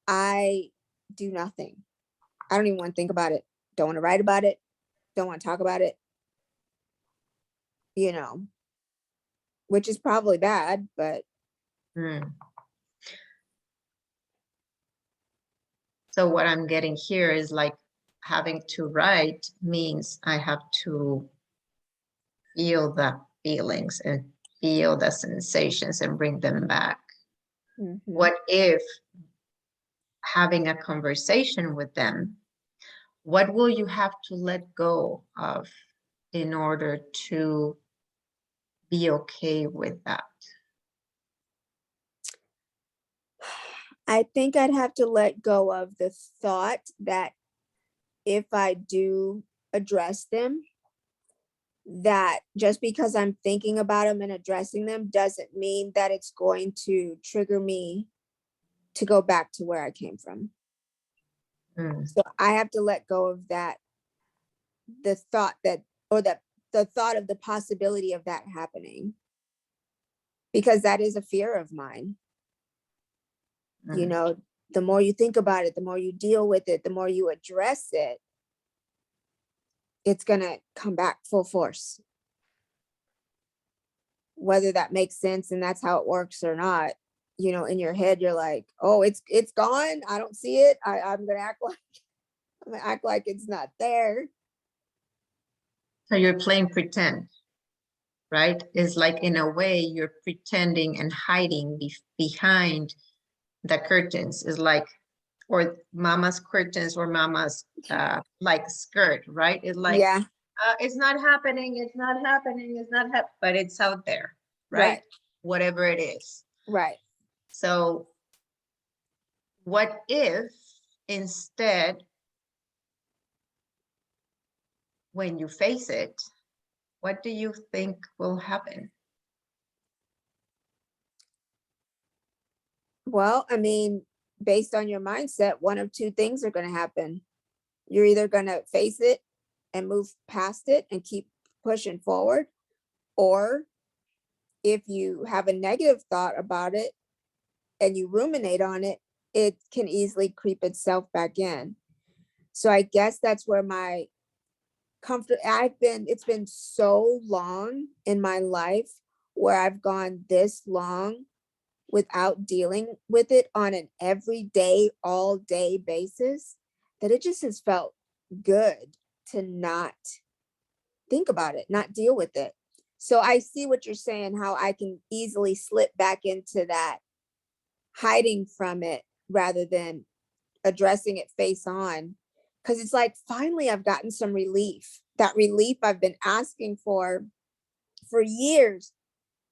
I do nothing. I don't even want to think about it. Don't want to write about it. Don't want to talk about it, you know, which is probably bad, but Mm. So what I'm getting here is like having to write means I have to feel the feelings and feel the sensations and bring them back. mhm. What if having a conversation with them, what will you have to let go of in order to be okay with that? I think I'd have to let go of the thought that if I do address them, that just because I'm thinking about them and addressing them doesn't mean that it's going to trigger me to go back to where I came from. Mm. So I have to let go of that, the thought that, or that the thought of the possibility of that happening, because that is a fear of mine. You Mm. know, the more you think about it, the more you deal with it, the more you address it, it's going to come back full force. Whether that makes sense and that's how it works or not, you know, in your head, you're like, oh, it's gone. I don't see it. I'm going to act like, I'm going to act like it's not there. So you're playing pretend, right? It's like in a way you're pretending and hiding behind the curtains. Is like, or mama's curtains or mama's like skirt, right? It's like, Yeah. it's not happening, it's not happening, it's not happening, but it's out there, right? Right. Whatever it is. Right. So what if instead, when you face it, what do you think will happen? Well, I mean, based on your mindset, one of two things are going to happen. You're either going to face it and move past it and keep pushing forward, or if you have a negative thought about it and you ruminate on it, it can easily creep itself back in. So I guess that's where my comfort, it's been so long in my life where I've gone this long without dealing with it on an everyday, all day basis, that it just has felt good to not think about it, not deal with it. So I see what you're saying, how I can easily slip back into that hiding from it rather than addressing it face on. Because it's like, finally, I've gotten some relief. That relief I've been asking for years.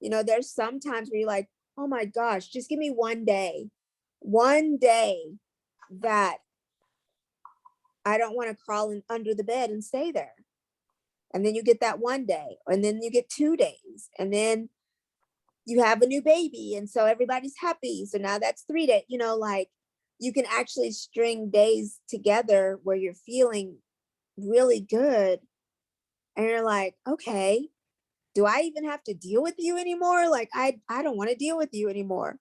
You know, there's some times where you're like, oh my gosh, just give me one day that I don't want to crawl in under the bed and stay there. And then you get that one day, and then you get 2 days, and then you have a new baby. And so everybody's happy. So now that's 3 days, you know, like you can actually string days together where you're feeling really good. And you're like, okay, do I even have to deal with you anymore? Like, I don't want to deal with you anymore.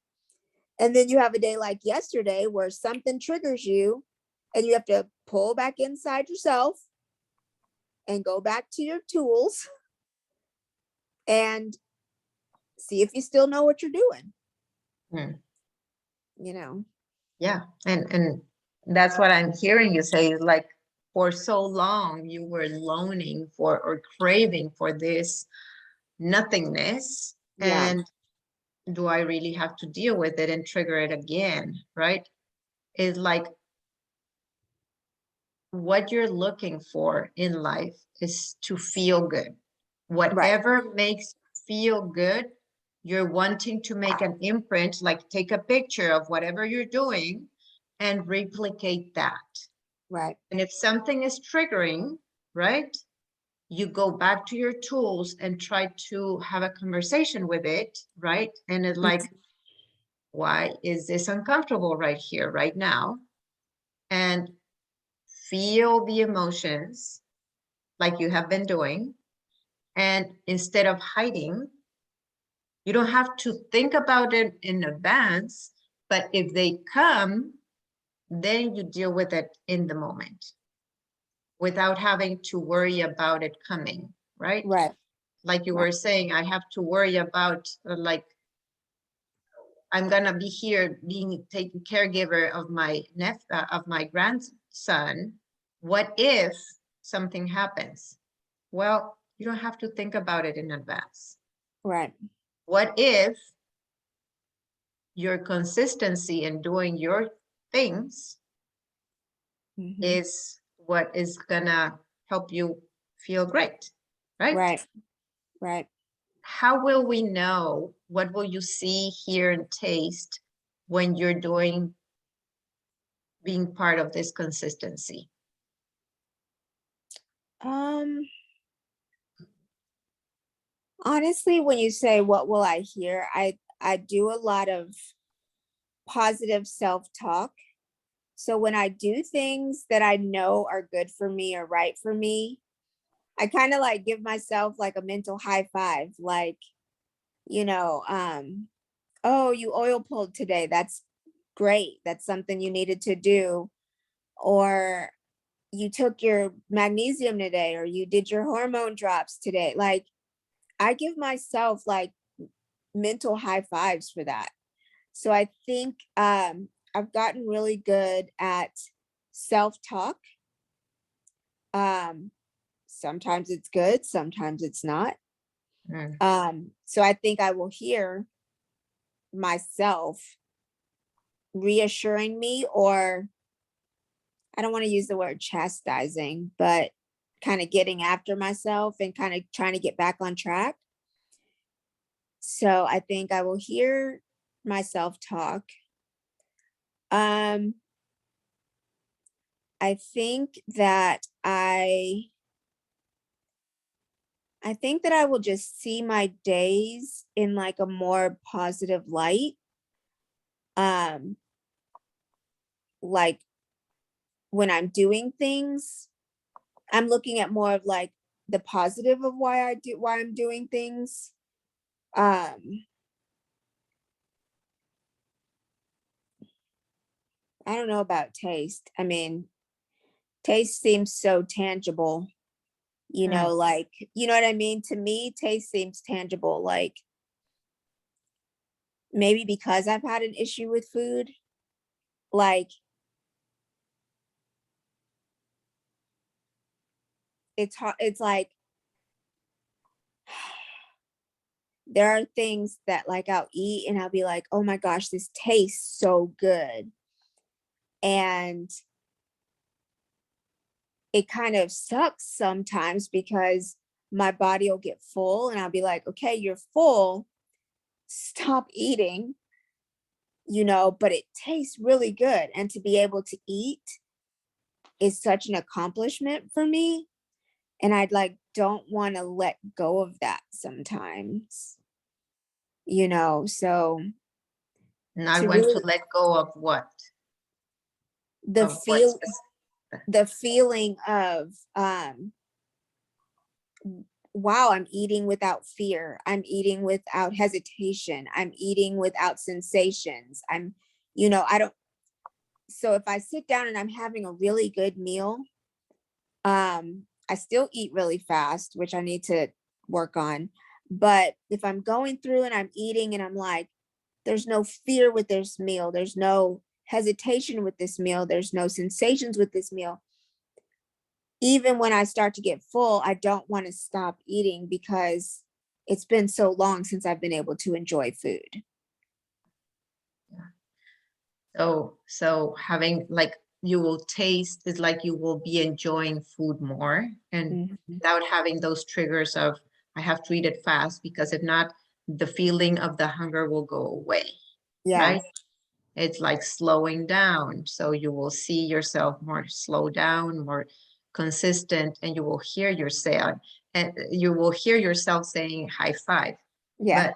And then you have a day like yesterday where something triggers you and you have to pull back inside yourself and go back to your tools and see if you still know what you're doing. Hmm. You know? Yeah, and that's what I'm hearing you say is like, for so long you were longing for or craving for this nothingness, Yeah. and do I really have to deal with it and trigger it again, right? It's like what you're looking for in life is to feel good. Right. Whatever makes you feel good, you're wanting to make an imprint, like take a picture of whatever you're doing and replicate that. Right. And if something is triggering, right, you go back to your tools and try to have a conversation with it, right? And it's like, why is this uncomfortable right here, right now? And feel the emotions like you have been doing. And instead of hiding, you don't have to think about it in advance, but if they come, then you deal with it in the moment without having to worry about it coming, right? Right. Like you Right. were saying, I have to worry about like, I'm gonna be here being taking caregiver of my of my grandson. What if something happens? Well, you don't have to think about it in advance. Right. What if your consistency in doing your things Mhm. is what is gonna help you feel great, right? Right. Right. How will we know? What will you see, hear, and taste when you're doing being part of this consistency? Um, Honestly, when you say what will I hear, I do a lot of positive self-talk. So when I do things that I know are good for me or right for me, I kind of like give myself like a mental high five, like, you know, oh, you oil pulled today. That's great. That's something you needed to do. Or you took your magnesium today, or you did your hormone drops today. Like, I give myself like mental high fives for that. So I think I've gotten really good at self-talk. Um, Sometimes it's good, sometimes it's not. Mm. So I think I will hear myself reassuring me, or I don't want to use the word chastising, but kind of getting after myself and kind of trying to get back on track. So I think I will hear myself talk. Um, I think that I think that I will just see my days in like a more positive light. Um, like when I'm doing things, I'm looking at more of like the positive of why I'm doing things. Um, I don't know about taste. I mean, taste seems so tangible, Mm. like, you know what I mean? To me, taste seems tangible. Like maybe because I've had an issue with food, like it's hard, it's like there are things that like I'll eat and I'll be like, oh my gosh, this tastes so good. And it kind of sucks sometimes because my body will get full and I'll be like, okay, you're full, stop eating, but it tastes really good. And to be able to eat is such an accomplishment for me. And I'd like don't want to let go of that sometimes, so Not to want to really let go of what? the Of what feel specific? the feeling of wow, I'm eating without fear. I'm eating without hesitation. I'm eating without sensations. I don't, so if I sit down and I'm having a really good meal, I still eat really fast, which I need to work on. But if I'm going through and I'm eating and I'm like, there's no fear with this meal, there's no hesitation with this meal, there's no sensations with this meal, even when I start to get full, I don't want to stop eating because it's been so long since I've been able to enjoy food. So having like you will taste is like you will be enjoying food more and Mhm. without having those triggers of I have to eat it fast because if not, the feeling of the hunger will go away, Yeah. right? It's like slowing down. So you will see yourself more slow down, more consistent, and you will hear yourself saying high five. Yeah. But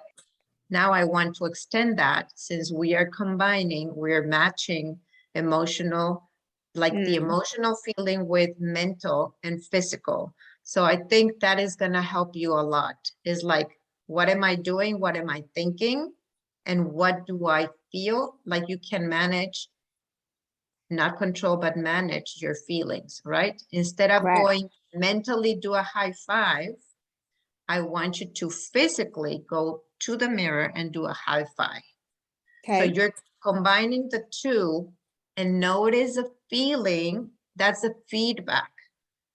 now I want to extend that, since we are combining, we're matching emotional, like the Mm, emotional feeling with mental and physical. So I think that is going to help you a lot. Is like, what am I doing? What am I thinking? And what do I feel? Like you can manage, not control, but manage your feelings, right? Instead of right. going mentally do a high five, I want you to physically go to the mirror and do a high five. So Okay. you're combining the two, and notice a feeling. That's a feedback.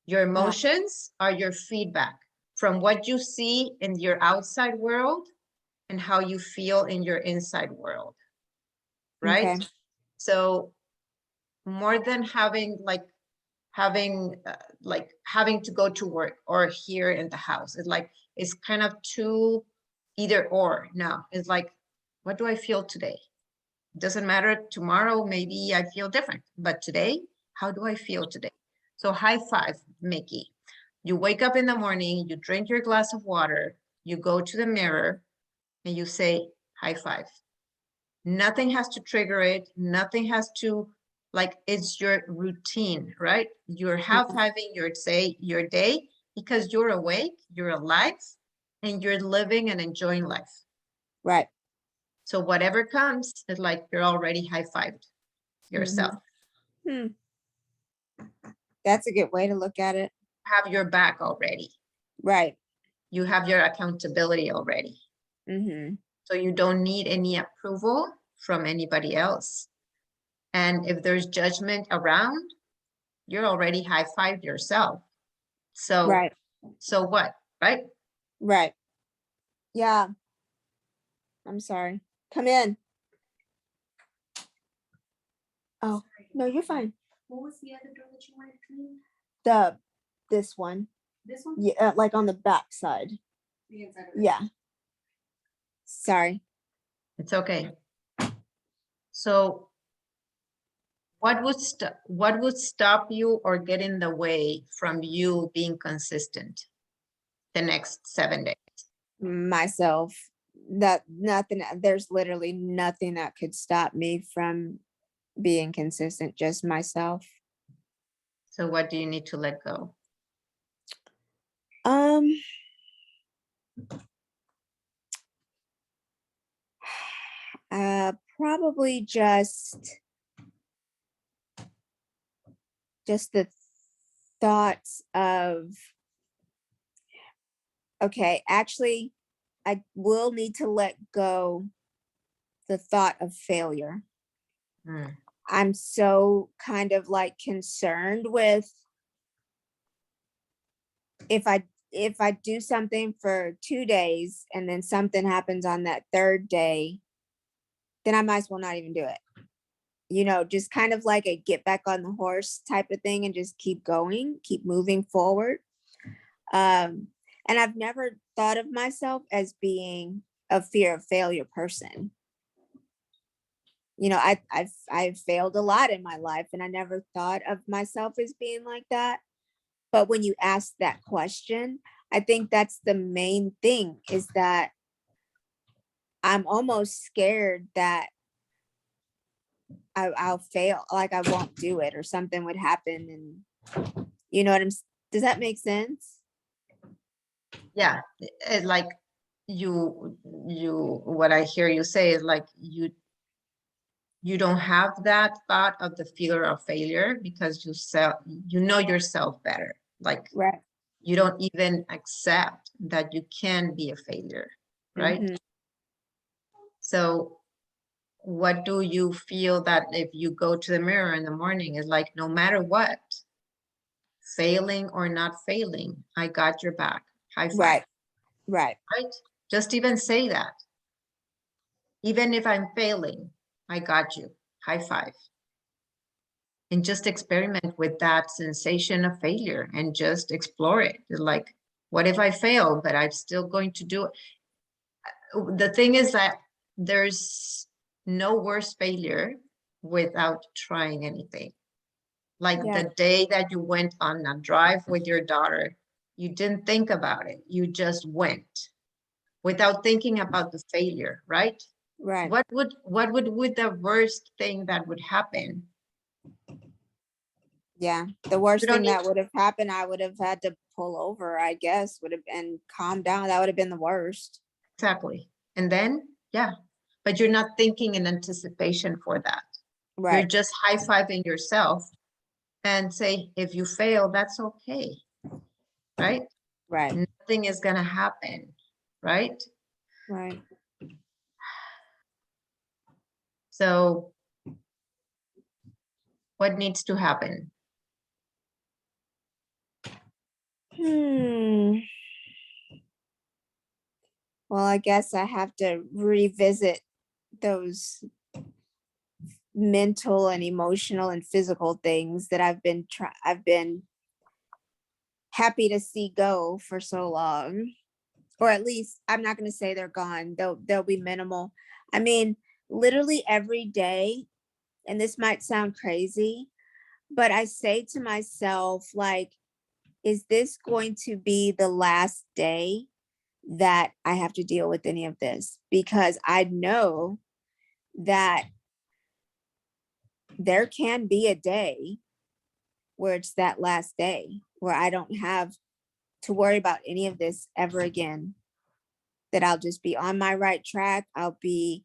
Your Uh, emotions are your feedback from what you see in your outside world and how you feel in your inside world, right? okay. So more than having to go to work or here in the house, it's kind of two, either or. Now it's like, what do I feel today? Doesn't matter, tomorrow maybe I feel different, but today, how do I feel today? So high five, Mickey. You wake up in the morning, you drink your glass of water, you go to the mirror, and you say high five. Nothing has to trigger it. Nothing has to, like, it's your routine, right? You're high-fiving your day because you're awake, you're alive, and you're living and enjoying life. Right. So whatever comes, it's like you're already high-fived yourself. Hmm. That's a good way to look at it. Have your back already. Right. You have your accountability already. Mm-hmm. So you don't need any approval from anybody else. And if there's judgment around, you're already high-fived yourself. So, Right. so what, right? Right. Yeah. I'm sorry. Come in. Oh, no, you're fine. What was the other door that you wanted to clean? This one. This one? Yeah, like on the back side. The inside of it? Yeah. Sorry. It's okay. So what would stop you or get in the way from you being consistent the next 7 days? Myself. That nothing, there's literally nothing that could stop me from being consistent, just myself. So what do you need to let go? Um, probably just the thoughts of, okay, actually, I will need to let go the thought of failure. Hmm. I'm so kind of like concerned with if I do something for 2 days and then something happens on that third day, then I might as well not even do it. Just kind of like a get back on the horse type of thing and just keep going, keep moving forward. And I've never thought of myself as being a fear of failure person. I've failed a lot in my life and I never thought of myself as being like that. But when you ask that question, I think that's the main thing, is that I'm almost scared that I'll fail, like I won't do it or something would happen. And you know what does that make sense? Yeah, like what I hear you say is like you don't have that thought of the fear of failure because you know yourself better. Like Right. you don't even accept that you can be a failure, right? Mhm. So what do you feel that if you go to the mirror in the morning is like, no matter what, failing or not failing, I got your back. High five, Right. Right. right? Just even say that. Even if I'm failing, I got you. High five. And just experiment with that sensation of failure and just explore it. Like, what if I fail, but I'm still going to do it? The thing is that there's no worse failure without trying anything. Like Yeah. the day that you went on a drive with your daughter, you didn't think about it. You just went without thinking about the failure, right? Right. What would the worst thing that would happen? Yeah. The worst You don't thing need that would have happened, I would have had to pull over, I guess, would have been calm down. That would have been the worst. exactly. And then, yeah, but you're not thinking in anticipation for that. You're Right. just high-fiving yourself and say, if you fail, that's okay, right? Right. Nothing is gonna happen, right? Right. So what needs to happen? Well, I guess I have to revisit those mental and emotional and physical things that I've been happy to see go for so long. Or at least I'm not going to say they're gone. They'll be minimal. I mean, literally every day, and this might sound crazy, but I say to myself, like, is this going to be the last day that I have to deal with any of this? Because I know that there can be a day where it's that last day where I don't have to worry about any of this ever again. That I'll just be on my right track. I'll be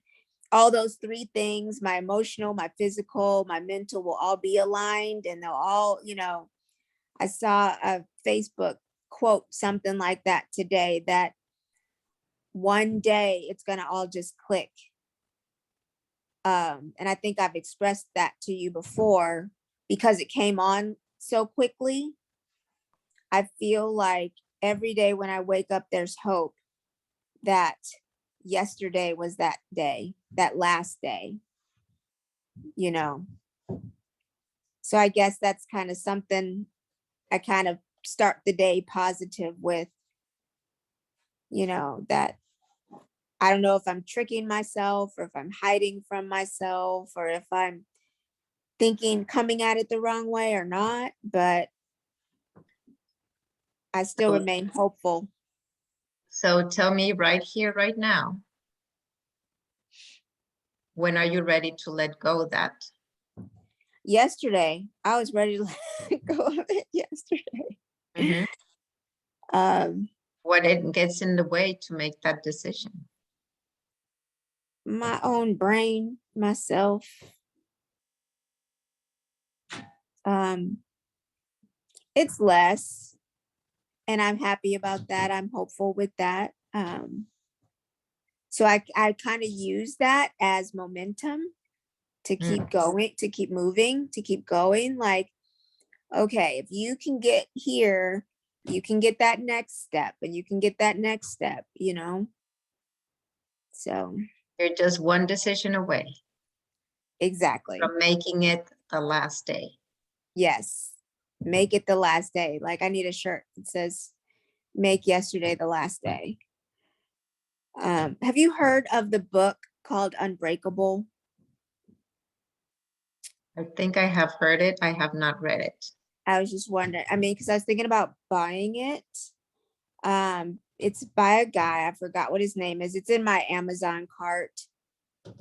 all those three things, my emotional, my physical, my mental will all be aligned and they'll all, I saw a Facebook quote, something like that today, that one day it's going to all just click. And I think I've expressed that to you before because it came on so quickly. I feel like every day when I wake up, there's hope that yesterday was that day, that last day, you know. So I guess that's kind of something I kind of start the day positive with, that I don't know if I'm tricking myself or if I'm hiding from myself or if I'm thinking coming at it the wrong way or not, but I still So, remain hopeful. so tell me right here, right now, when are you ready to let go of that? Yesterday, I was ready to let go of it yesterday. Mhm. What it gets in the way to make that decision? My own brain, myself. It's less, and I'm happy about that. I'm hopeful with that. So I kind of use that as momentum to keep going, to keep moving, to keep going. Like, okay, if you can get here, you can get that next step and you can get that next step, So You're just one decision away exactly. from making it the last day. Yes. Make it the last day. Like I need a shirt that says make yesterday the last day. Have you heard of the book called Unbreakable? I think I have heard it. I have not read it. I was just wondering. I mean, because I was thinking about buying it. It's by a guy. I forgot what his name is. It's in my Amazon cart,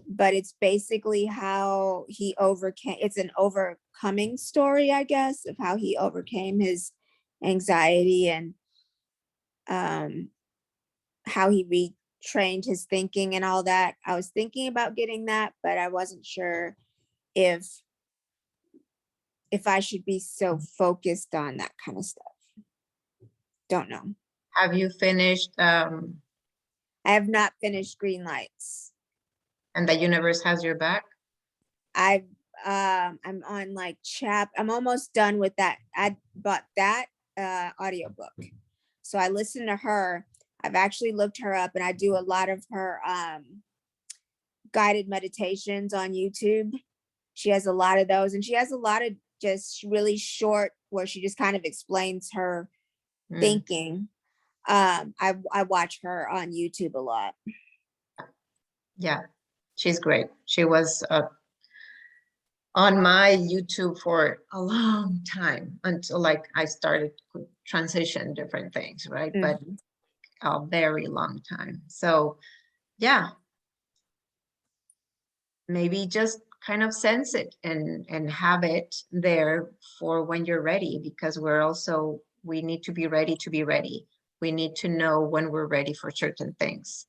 but it's basically how he overcame. It's an overcoming story, I guess, of how he overcame his anxiety and how he retrained his thinking and all that. I was thinking about getting that, but I wasn't sure if I should be so focused on that kind of stuff. Don't know. Have you finished I have not finished Green Lights. And the Universe Has Your Back? I'm on like I'm almost done with that. I bought that audiobook. So I listened to her. I've actually looked her up and I do a lot of her guided meditations on YouTube. She has a lot of those and she has a lot of just really short where she just kind of explains her thinking. I watch her on YouTube a lot. Yeah. She's great. She was on my YouTube for a long time until like I started to transition different things, right? But Mhm. a very long time. So yeah, maybe just kind of sense it and have it there for when you're ready, because we need to be ready to be ready. We need to know when we're ready for certain things.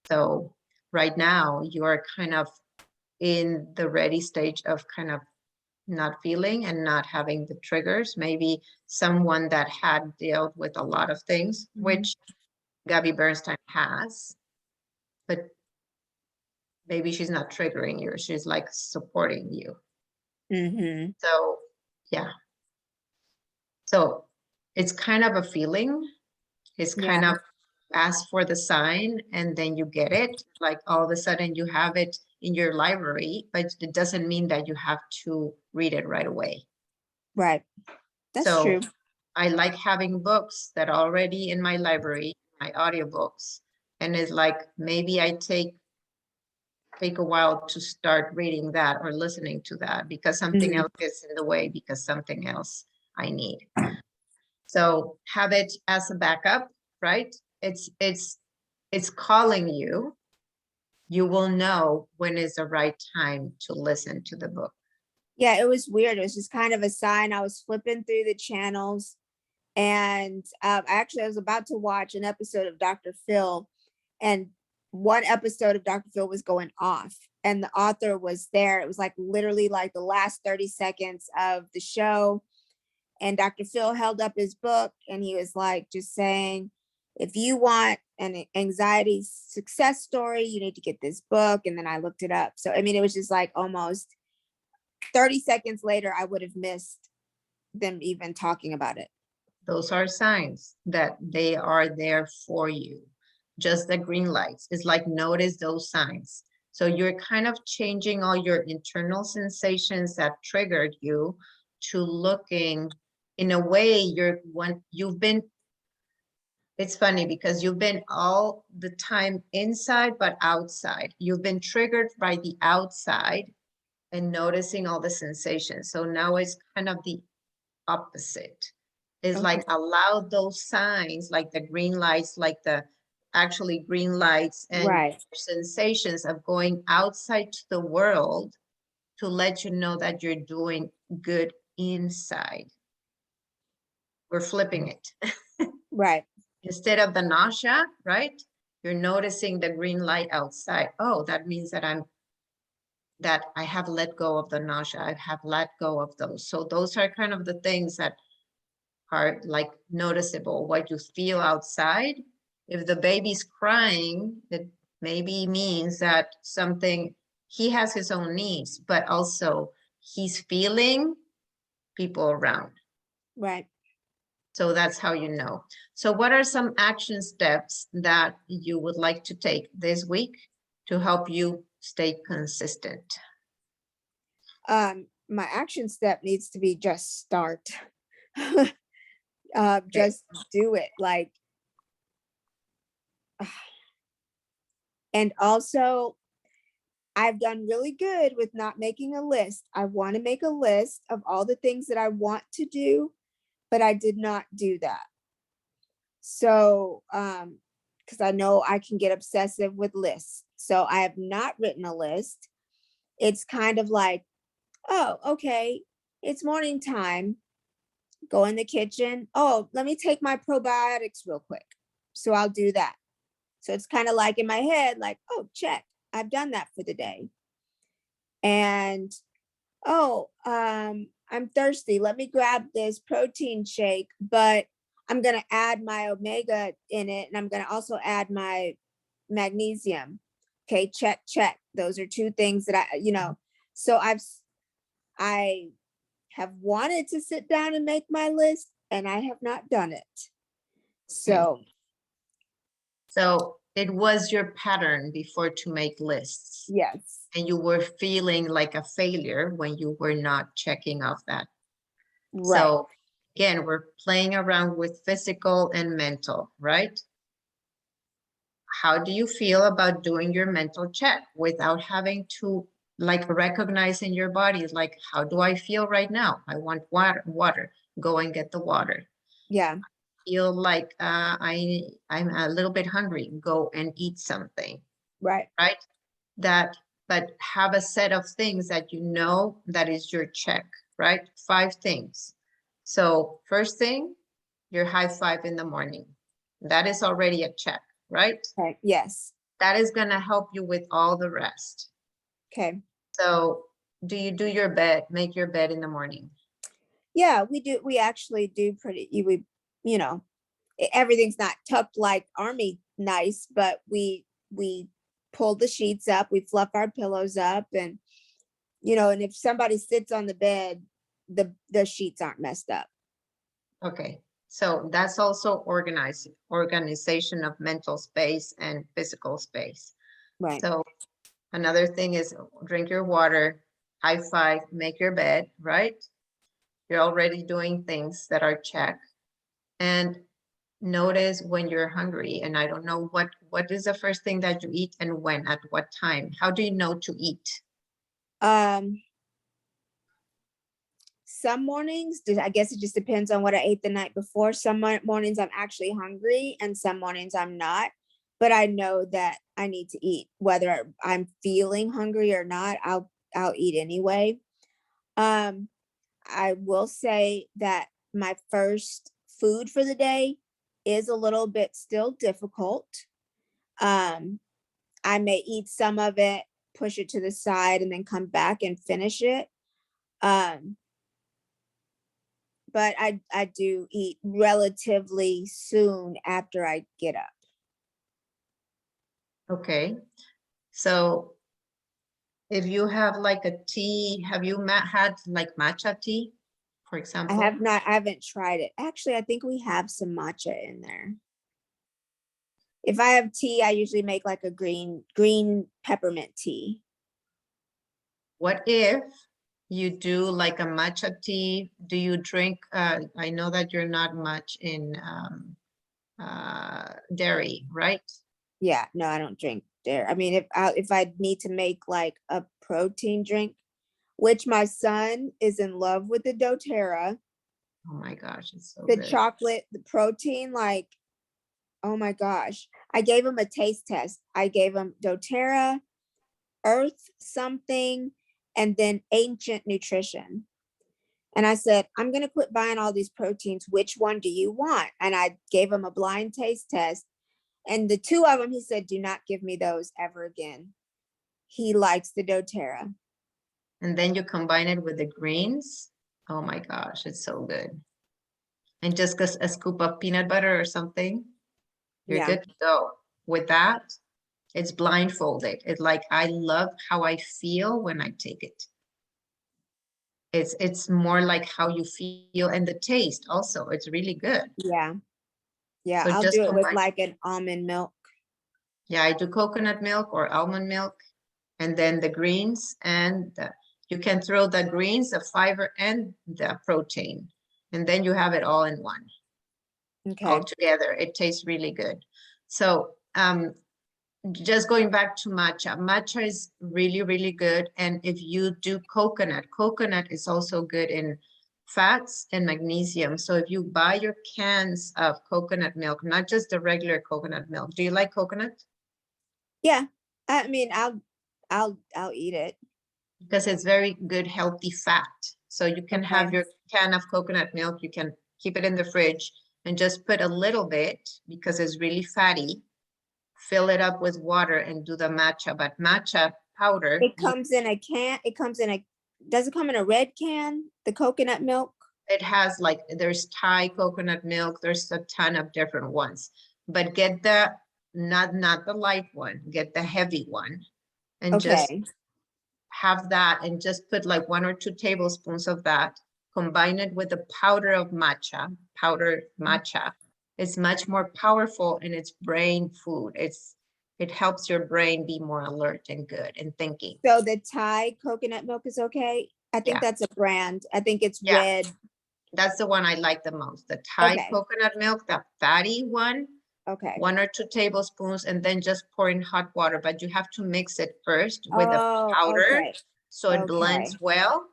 So right now you are kind of in the ready stage of kind of not feeling and not having the triggers. Maybe someone that had dealt with a lot of things, which Gabby Bernstein has, but maybe she's not triggering you. She's like supporting you. Mhm. So yeah. So it's kind of a feeling. It's Yeah. kind of ask for the sign and then you get it. Like all of a sudden you have it in your library, but it doesn't mean that you have to read it right away. Right. That's So true. I like having books that are already in my library, my audiobooks. And it's like maybe I take a while to start reading that or listening to that because something Mhm. else gets in the way because something else I need. So have it as a backup, right? It's calling you. You will know when is the right time to listen to the book. Yeah, it was weird. It was just kind of a sign. I was flipping through the channels, and actually, I was about to watch an episode of Dr. Phil, and one episode of Dr. Phil was going off, and the author was there. It was like literally like the last 30 seconds of the show, and Dr. Phil held up his book, and he was like, just saying, if you want an anxiety success story, you need to get this book. And then I looked it up. So, I mean, it was just like almost 30 seconds later, I would have missed them even talking about it. Those are signs that they are there for you. Just the green lights. It's like notice those signs. So you're kind of changing all your internal sensations that triggered you to looking in a way you've been, it's funny because you've been all the time inside but outside. You've been triggered by the outside and noticing all the sensations. So now it's kind of the opposite. Is Okay. like allow those signs, like the green lights, like the actually green lights and Right. sensations of going outside to the world to let you know that you're doing good inside. We're flipping it. Right. Instead of the nausea, right? You're noticing the green light outside. Oh, that means that I have let go of the nausea. I have let go of those. So those are kind of the things that are like noticeable, what you feel outside. If the baby's crying, it maybe means that something, he has his own needs, but also he's feeling people around. Right. So that's how you know. So what are some action steps that you would like to take this week to help you stay consistent? My action step needs to be just start. Okay. Just do it. Like, and also I've done really good with not making a list. I want to make a list of all the things that I want to do, but I did not do that. So, because I know I can get obsessive with lists. So I have not written a list. It's kind of like, oh, okay, it's morning time. Go in the kitchen. Oh, let me take my probiotics real quick. So I'll do that. So it's kind of like in my head, like, oh, check, I've done that for the day. And oh, I'm thirsty. Let me grab this protein shake, but I'm going to add my omega in it. And I'm going to also add my magnesium. Okay, check, check. Those are two things that so I have wanted to sit down and make my list, and I have not done it. So So it was your pattern before to make lists. yes. And you were feeling like a failure when you were not checking off that. Right. So again, we're playing around with physical and mental, right? how do you feel about doing your mental check without having to like recognize in your body, like, how do I feel right now? I want water. Go and get the water. Yeah. Feel like I'm a little bit hungry. Go and eat something, Right. right? That, but have a set of things that you know that is your check, right? 5 things. So first thing, your high five in the morning. That is already a check, right? Okay. Yes. That is going to help you with all the rest. Okay. So do you do your bed, make your bed in the morning? Yeah, we do. We actually do you know, everything's not tucked like army nice, but we pull the sheets up, we fluff our pillows up, and and if somebody sits on the bed, the sheets aren't messed up. Okay. So that's also organization of mental space and physical space. Right. So another thing is drink your water, high five, make your bed, right? You're already doing things that are check. And notice when you're hungry. And I don't know what is the first thing that you eat and when, at what time? How do you know to eat? Some mornings, I guess it just depends on what I ate the night before. Some mornings I'm actually hungry and some mornings I'm not. But I know that I need to eat, whether I'm feeling hungry or not. I'll eat anyway. I will say that my first food for the day is a little bit still difficult. I may eat some of it, push it to the side, and then come back and finish it. But I do eat relatively soon after I get up. Okay. So if you have like a tea, have you had like matcha tea, for example? I haven't tried it. Actually, I think we have some matcha in there. If I have tea, I usually make like a green peppermint tea. What if you do like a matcha tea? Do you drink, I know that you're not much in dairy, right? Yeah, no, I don't drink dairy. I mean, if I need to make like a protein drink, which my son is in love with the doTERRA, Oh my gosh, it's so the good. chocolate, the protein, like, oh my gosh. I gave him a taste test. I gave him doTERRA, Earth something, and then Ancient Nutrition. And I said, I'm going to quit buying all these proteins. Which one do you want? And I gave him a blind taste test. And the 2 of them, he said, do not give me those ever again. He likes the doTERRA. And then you combine it with the greens. Oh my gosh, it's so good. And just a scoop of peanut butter or something, you're Yeah. good to go. With that, it's blindfolded. It's like, I love how I feel when I take it. It's more like how you feel, and the taste also, it's really good. Yeah. Yeah. So I'll just do it with combine. like an almond milk. Yeah, I do coconut milk or almond milk, and then the greens, and you can throw the greens, the fiber, and the protein, and then you have it all in one, all Okay. together. It tastes really good. So just going back to matcha, matcha is really, really good. And if you do coconut is also good in fats and magnesium. So if you buy your cans of coconut milk, not just the regular coconut milk. Do you like coconut? Yeah. I mean, I'll eat it. Because it's very good, healthy fat. So you can have Okay. your can of coconut milk, you can keep it in the fridge and just put a little bit because it's really fatty. Fill it up with water and do the matcha. But matcha powder, It comes in a can. Does it come in a red can? The coconut milk? it has like, there's Thai coconut milk, there's a ton of different ones. But get the, not the light one, get the heavy one. And just Okay. have that and just put like 1 or 2 tablespoons of that. Combine it with the powder of matcha, powdered matcha. It's much more powerful and it's brain food. It helps your brain be more alert and good and thinking. So the Thai coconut milk is okay. I think Yeah. that's a brand. I think it's Yeah. red. That's the one I like the most. The Thai Okay. coconut milk, the fatty one, Okay. 1 or 2 tablespoons, and then just pour in hot water, but you have to mix it first with the Oh, powder okay. so it blends Okay. well.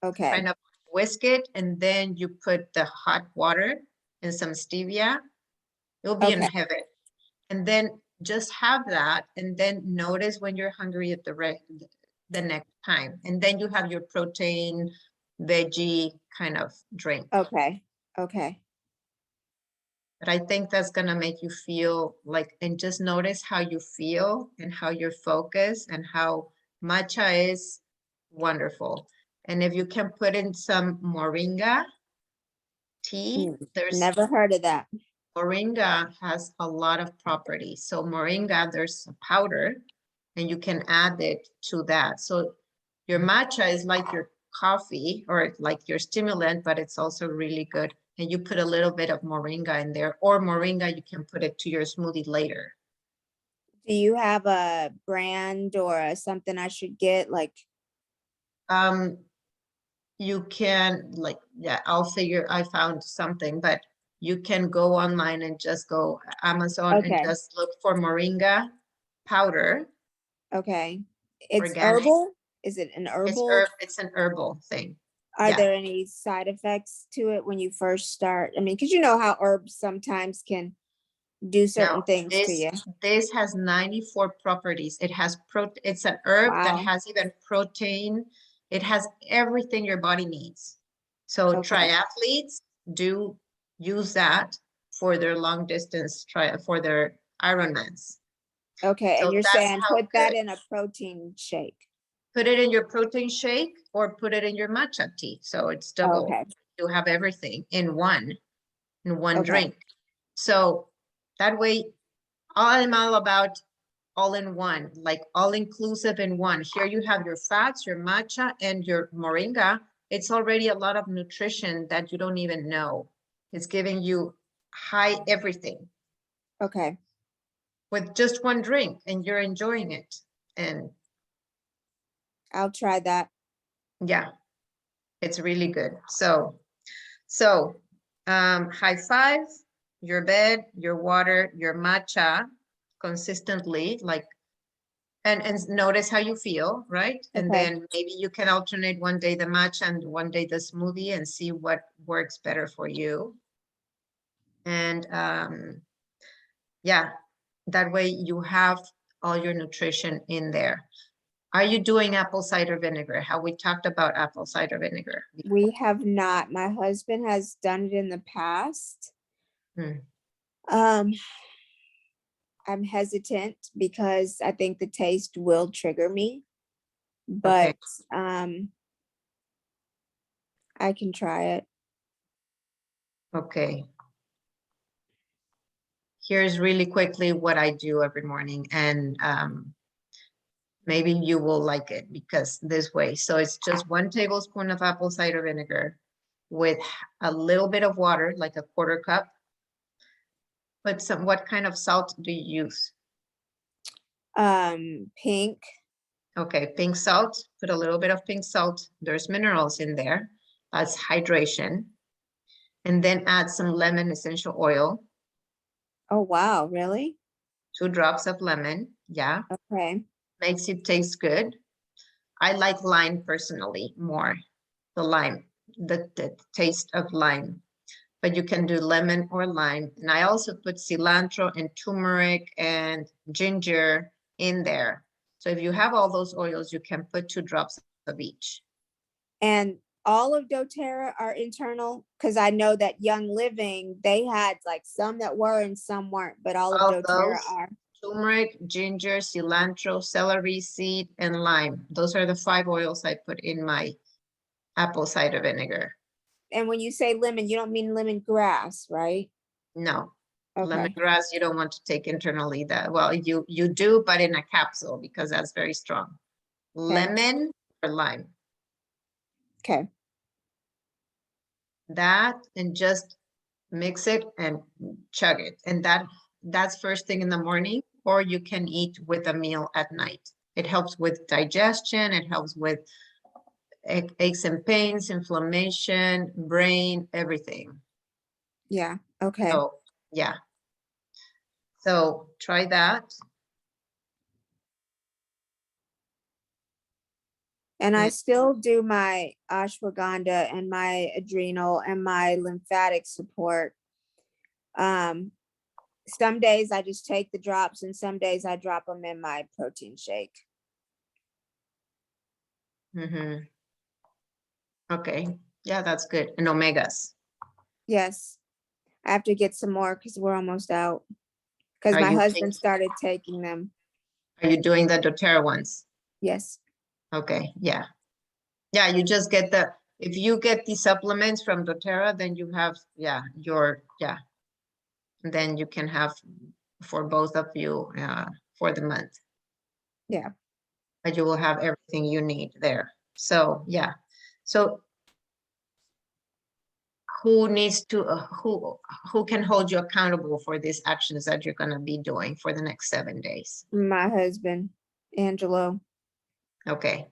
Okay. Kind of whisk it, and then you put the hot water and some stevia. You'll be in Okay. heaven. And then just have that, and then notice when you're hungry at the next time. And then you have your protein, veggie kind of drink. Okay. Okay. But I think that's gonna make you feel like, and just notice how you feel and how you're focused and how matcha is wonderful. And if you can put in some moringa tea, there's Never heard of that. moringa has a lot of properties. So moringa, there's a powder and you can add it to that. So your matcha is like your coffee or like your stimulant, but it's also really good. And you put a little bit of moringa in there, or moringa, you can put it to your smoothie later. Do you have a brand or something I should get? Like, You can like, yeah, I found something, but you can go online and just go Amazon and okay. just look for moringa powder, Okay. It's organic. herbal? Is it an herbal? It's an herbal thing. Are Yeah. there any side effects to it when you first start? I mean, because you know how herbs sometimes can do certain No, things to you. this has 94 properties. It has it's an herb that Wow. has even protein. It has everything your body needs. So Okay. triathletes do use that for their long distance for their Ironmans. Okay. So And you're that's saying how put that good. in a protein shake. Put it in your protein shake or put it in your matcha tea. So it's double. Okay. You have everything in one Okay. drink. So that way, I'm all about all in one, like all inclusive in one. Here you have your fats, your matcha, and your moringa. It's already a lot of nutrition that you don't even know. It's giving you high everything Okay. with just one drink, and you're enjoying it. And I'll try that. yeah, it's really good. So high five, your bed, your water, your matcha consistently, like, and notice how you feel, right? And Okay. then maybe you can alternate one day the matcha and one day the smoothie and see what works better for you. And yeah, that way you have all your nutrition in there. Are you doing apple cider vinegar? How we talked about apple cider vinegar? We have not. My husband has done it in the past. Hmm. I'm hesitant because I think the taste will trigger me, Okay. but I can try it. Okay. Here's really quickly what I do every morning, and maybe you will like it because this way. So it's just 1 tablespoon of apple cider vinegar with a little bit of water, like a 1/4 cup. But what kind of salt do you use? Pink. Okay, pink salt. Put a little bit of pink salt. There's minerals in there. That's hydration. And then add some lemon essential oil. Oh, wow. Really? 2 drops of lemon. Yeah, Okay. makes it taste good. I like lime personally more. The lime, the taste of lime. But you can do lemon or lime. And I also put cilantro and turmeric and ginger in there. So if you have all those oils, you can put 2 drops of each. And all of doTERRA are internal? Because I know that Young Living, they had like some that were and some weren't, but all of All doTERRA those, are. turmeric, ginger, cilantro, celery seed, and lime. Those are the 5 oils I put in my apple cider vinegar. And when you say lemon, you don't mean lemongrass, right? No, Okay. lemongrass you don't want to take internally. That, well, you do, but in a capsule because that's very strong. Lemon or lime. Okay. That, and just mix it and chug it. And that's first thing in the morning, or you can eat with a meal at night. It helps with digestion. It helps with aches and pains, inflammation, brain, everything. Yeah. Okay. So yeah, So try that. And I Mm. still do my ashwagandha and my adrenal and my lymphatic support. Some days I just take the drops and some days I drop them in my protein shake. Mhm. Okay, yeah, that's good. And omegas. Yes, I have to get some more because we're almost out. Because Are my you husband started taking them. are you doing the doTERRA ones? Yes. Okay, yeah. Yeah, you just get the, if you get the supplements from doTERRA, then you have, yeah, then you can have for both of you for the month. Yeah. But you will have everything you need there. So, yeah. So who needs to, who can hold you accountable for these actions that you're gonna be doing for the next 7 days? My husband, Angelo. Okay.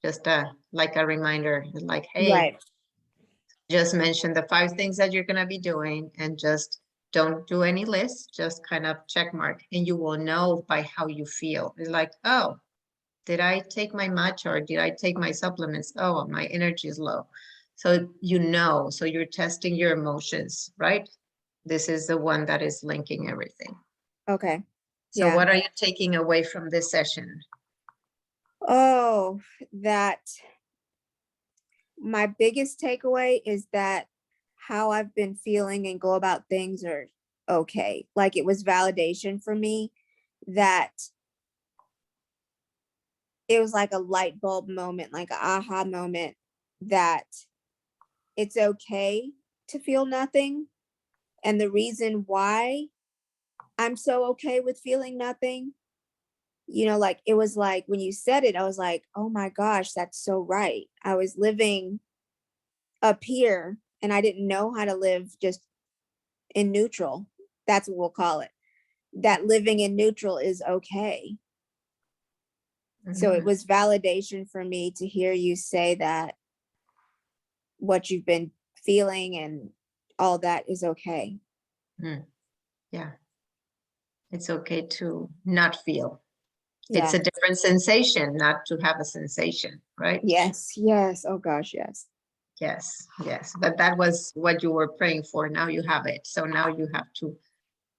Just like a reminder, like, hey, Right. just mention the 5 things that you're gonna be doing and just don't do any lists, just kind of check mark, and you will know by how you feel. It's like, oh, did I take my matcha or did I take my supplements? Oh, my energy is low. So you know, so you're testing your emotions, right? This is the one that is linking everything. Okay. So Yeah. what are you taking away from this session? Oh, that my biggest takeaway is that how I've been feeling and go about things are okay. Like it was validation for me that it was like a light bulb moment, like an aha moment that it's okay to feel nothing. And the reason why I'm so okay with feeling nothing, like it was like when you said it, I was like, oh my gosh, that's so right. I was living up here and I didn't know how to live just in neutral. That's what we'll call it. That living in neutral is okay. So it Mhm. was validation for me to hear you say that what you've been feeling and all that is okay. Mm, yeah, it's okay to not feel. It's Yeah. a different sensation not to have a sensation, right? Yes. Yes. Oh gosh, yes. Yes, yes. But that was what you were praying for. Now you have it. So now you have to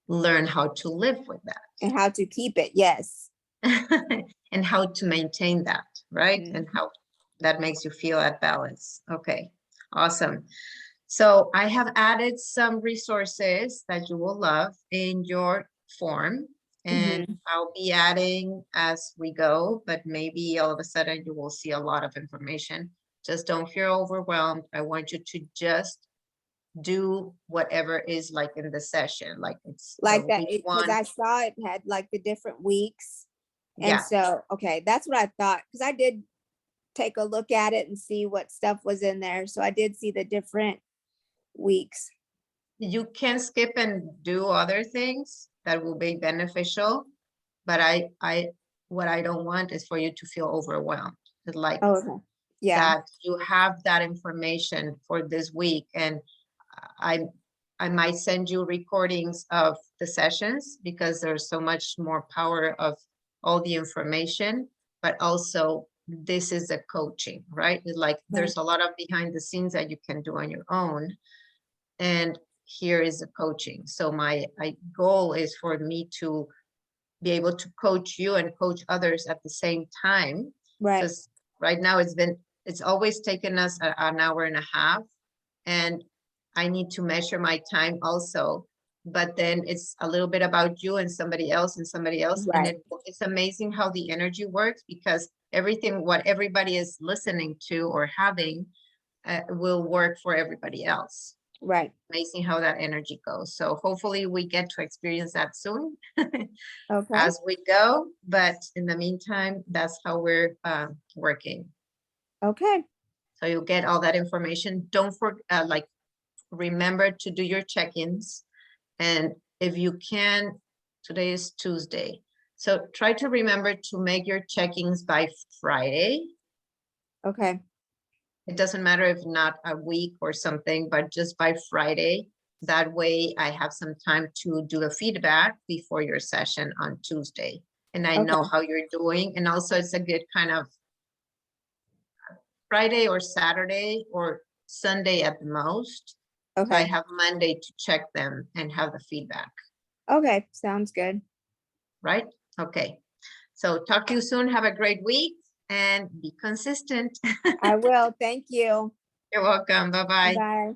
learn how to live with And how to keep it. Yes. that and how to maintain that, right? Mhm. And how that makes you feel at balance. Okay, awesome. So I have added some resources that you will love in your form, and Mhm. I'll be adding as we go, but maybe all of a sudden you will see a lot of information. Just don't feel overwhelmed. I want you to just do whatever is like in the session, like it's Like the that, week because one. I saw it had like the different weeks. And Yeah, so, okay, that's what I thought. Because I did take a look at it and see what stuff was in there. So I did see the different weeks. you can skip and do other things that will be beneficial, but what I don't want is for you to feel overwhelmed. Like Oh, okay. Yeah. that you have that information for this week, and I I might send you recordings of the sessions because there's so much more power of all the information, but also this is a coaching, right? Like Right. there's a lot of behind the scenes that you can do on your own, and here is the coaching. So my goal is for me to be able to coach you and coach others at the same time. Right. Because right now it's always taken us an hour and a half, and I need to measure my time also. But then it's a little bit about you and somebody else and somebody else. And Right. it's amazing how the energy works, because everything, what everybody is listening to or having will work for everybody else. Right. Amazing how that energy goes. So hopefully we get to experience that soon Okay. as we go. But in the meantime, that's how we're working. Okay. So you'll get all that information. Don't forget, like, remember to do your check-ins. And if you can, today is Tuesday. So try to remember to make your check-ins by Friday. Okay. It doesn't matter if not a week or something, but just by Friday. that way I have some time to do the feedback before your session on Tuesday. And I know Okay. how you're doing. And also it's a good kind of Friday or Saturday or Sunday at the most. So I Okay. have Monday to check them and have the feedback, Okay. Sounds good. right? Okay. So talk to you soon. Have a great week and be consistent. I will. Thank you. You're welcome. Bye-bye. Bye.